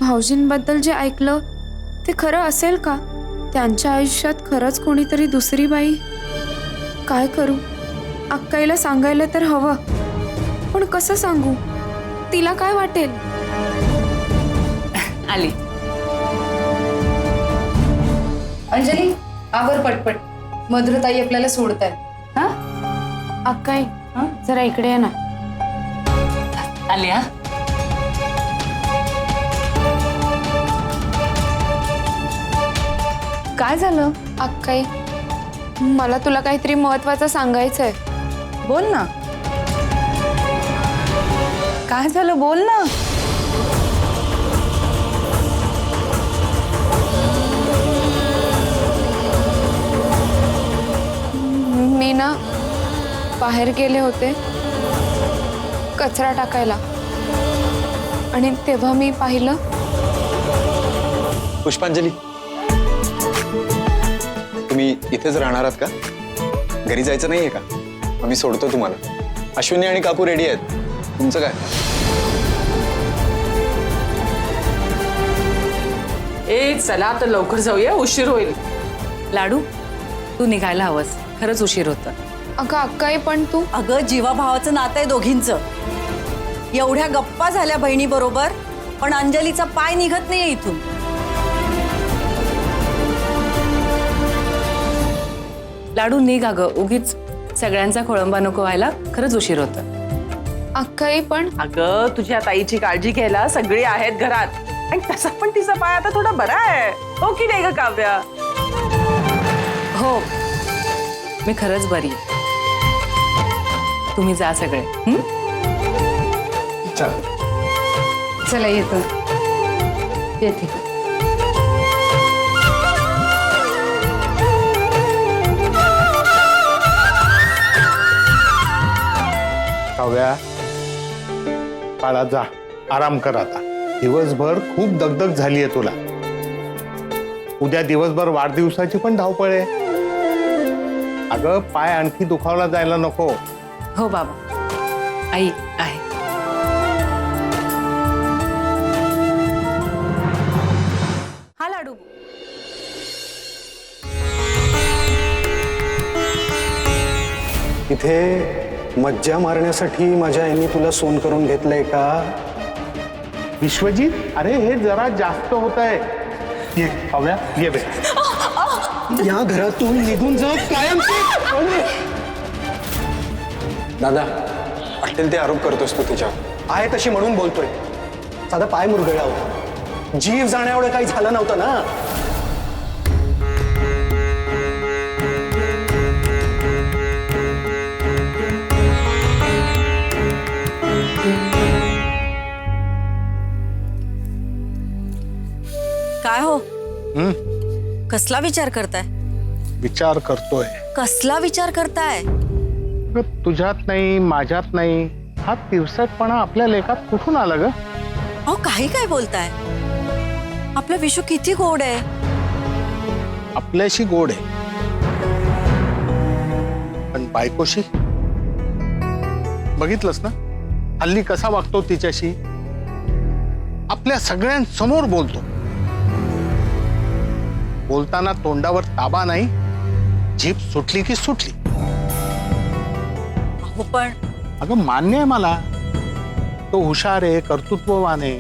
भाऊजींबद्दल जे ऐकलं ते खरं असेल का? त्यांच्या आयुष्यात खरंच कोणीतरी दुसरी बाई? काय करू? अक्काईला सांगायला तर हवं, पण कसं सांगू? तिला काय वाटेल? आली. अंजली, आवर पटपट. मधुरताई आपल्याला सोडतायत. हा अक्काई, जरा इकडे ये ना. आली. हा काय झालं? अक्काई, मला तुला काहीतरी महत्वाचं सांगायचंय. बोल ना. काय झालं, बोल ना. मी ना बाहेर गेले होते कचरा टाकायला, आणि तेव्हा मी पाहिलं. पुष्पांजली, तुम्ही इथेच राहणार आहात का? घरी जायचं नाहीये का? आम्ही सोडतो तुम्हाला. अश्विनी आणि काकू रेडी आहेत. तुमचं काय? ए चला तर लवकर जाऊया, उशीर होईल. लाडू, तू निघायला हवंस, खरंच उशीर होतं. अगं अक्काई, पण तू. अगं जीवाभावाचं नातं आहे दोघींचं. एवढ्या गप्पा झाल्या बहिणी बरोबर, पण अंजलीचा पाय निघत नाहीये इथून. लाडू निघ अगं, उगीच सगळ्यांचा खोळंबा नको व्हायला. खरंच उशीर होतं. अक्काई, पण अगं तुझ्या ताईची काळजी घ्यायला सगळे आहेत घरात, आणि तसा पण तिचा पाय आता थोडा बरा आहे, हो की नाही ग काव्या? हो, मी खरंच बरी. तुम्ही जा सगळे. चला येतो. येते. काव्या, बाळा जा, आराम कर आता. दिवसभर खूप दगदग झालीये तुला. उद्या दिवसभर वाढदिवसाची पण धावपळ आहे. अगं पाय आणखी दुखावला जायला नको. हो बाबा, आई आहे. हा लाडू. इथे मज्जा मारण्यासाठी माझ्या आईने तुला सोन करून घेतलंय का? विश्वजीत, अरे हे जरा जास्त होत आहे. ये काव्या, ये बे. या घरातून निघून जा कायम. दादा, वाटेल ते आरोप करतोस तू तिच्यावर. आहे तशी म्हणून बोलतोय. साधा पाय मुरगळला होता, जीव जाण्या एवढं काही झालं नव्हतं ना. काय हो, कसला विचार करताय? विचार करतोय. कसला विचार करताय? अगं, तुझ्यात नाही, माझ्यात नाही, हा तिरसटपणा आपल्या लेखात कुठून आला ग? अहो काही काय बोलताय? आपला विशू किती गोड आहे. आपल्याशी गोड आहे, पण बायकोशी बघितलंस ना हल्ली कसा वागतो तिच्याशी. आपल्या सगळ्यांसमोर बोलतो. बोलताना तोंडावर ताबा नाही, जीभ सुटली की सुटली. हो पण अगं मान्य आहे मला, तो हुशार आहे, कर्तृत्ववान आहे,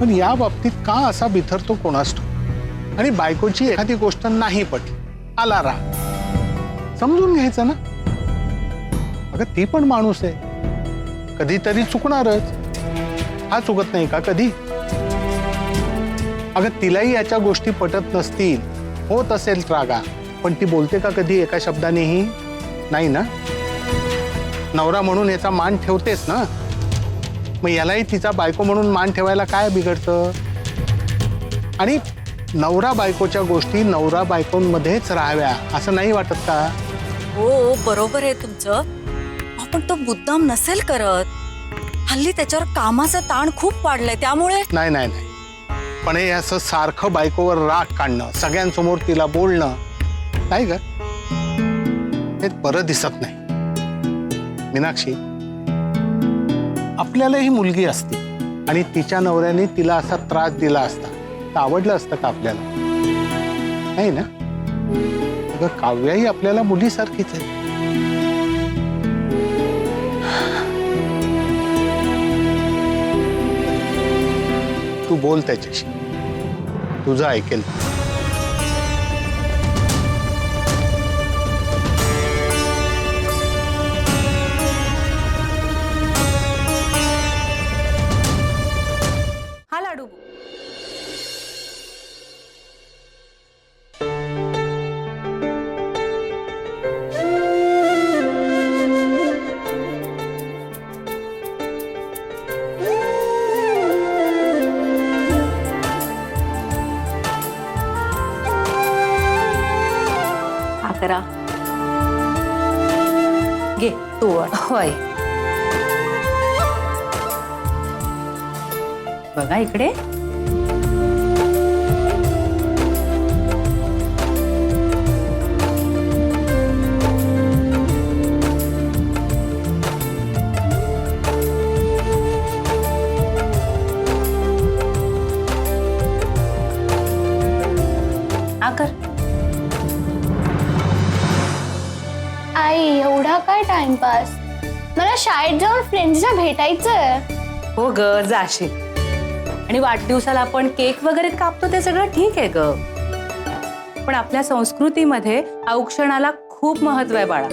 पण या बाबतीत का असा बिथरतो कोणास ठाऊक. आणि बायकोची एखादी गोष्ट नाही पटली, आला राग, समजून घ्यायचं ना. अगं ती पण माणूस आहे, कधीतरी चुकणारच. हा चुकत नाही का कधी? अगं तिलाही याच्या गोष्टी पटत नसतील, होत असेल रागा, पण ती बोलते का कधी एका शब्दानेही? नाही ना. नवरा म्हणून याचा मान ठेवतेस ना, मग यालाही तिचा बायको म्हणून मान ठेवायला काय बिघडतं? आणि नवरा बायकोच्या गोष्टी नवरा बायकोंमध्येच राहाव्या असं नाही वाटत का? हो बरोबर आहे तुमचं, पण तो मुद्दाम नसेल करत. हल्ली त्याच्यावर कामाचा ताण खूप वाढलाय, त्यामुळे. नाही नाही नाही, पण हे असं सारखं बायकोवर राग काढणं, सगळ्यांसमोर तिला बोलणं, नाही का, हे बरं दिसत नाही. मीनाक्षी, आपल्यालाही मुलगी असती आणि तिच्या नवऱ्याने तिला असा त्रास दिला असता तर आवडलं असतं का आपल्याला? नाही ना. अगं काव्याही आपल्याला मुलीसारखीच आहे. तू बोल त्याच्याशी, तुझं ऐकेल. हा लाडू. करा घे तू. होय. बघा इकडे. आकर. आई एवढा काय टाइमपास? मला शाळेत जाऊन फ्रेंड्सना भेटायचंय. हो ग, जाशील. आणि वाढदिवसाला आपण केक वगैरे कापतो ते सगळं ठीक आहे ग, पण आपल्या संस्कृतीमध्ये औक्षणाला खूप महत्व आहे बाळा.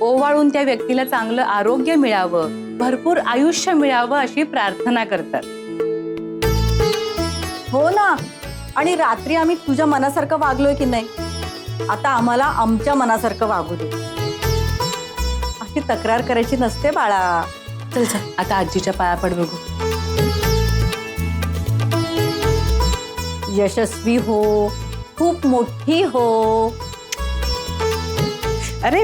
ओवाळून त्या व्यक्तीला चांगलं आरोग्य मिळावं, भरपूर आयुष्य मिळावं अशी प्रार्थना करतात. हो ना. आणि रात्री आम्ही तुझ्या मनासारखं वागलोय की नाही, आता आम्हाला आमच्या मनासारखं वागू दे. अशी तक्रार करायची नसते बाळा. चल चल आता आजीच्या पाया पड बघू. यशस्वी हो, खूप मोठी हो. अरे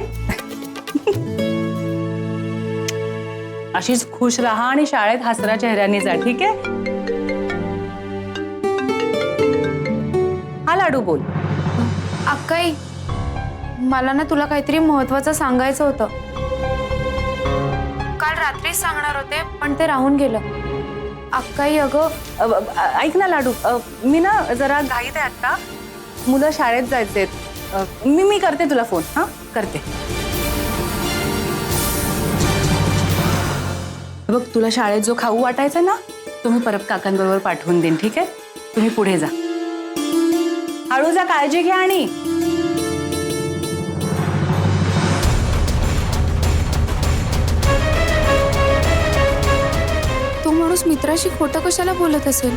अशीच खुश राहा आणि शाळेत हसरा चेहऱ्याने जा, ठीक आहे? हा लाडू बोल. अक्काई, मला ना तुला काहीतरी महत्वाचं सांगायचं होतं. काल रात्री सांगणार होते पण ते राहून गेलं. अक्काई अगं, ऐक ना लाडू, मी ना जरा घाईत आहे आता, मुलं शाळेत जायचे. मी करते तुला फोन. हा करते. बघ तुला शाळेत जो खाऊ वाटायचा ना तो मी परत काकांबरोबर पाठवून देईन, ठीक आहे? तुम्ही पुढे जा. हळू जा, काळजी घ्या. आणि तो माणूस मित्राशी खोटं कशाला बोलत असेल?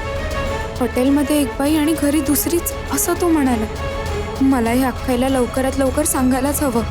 हॉटेलमध्ये एक बाई आणि घरी दुसरीच असं तो म्हणाला. मला हे अक्काईला लवकरात लवकर सांगायलाच हवं.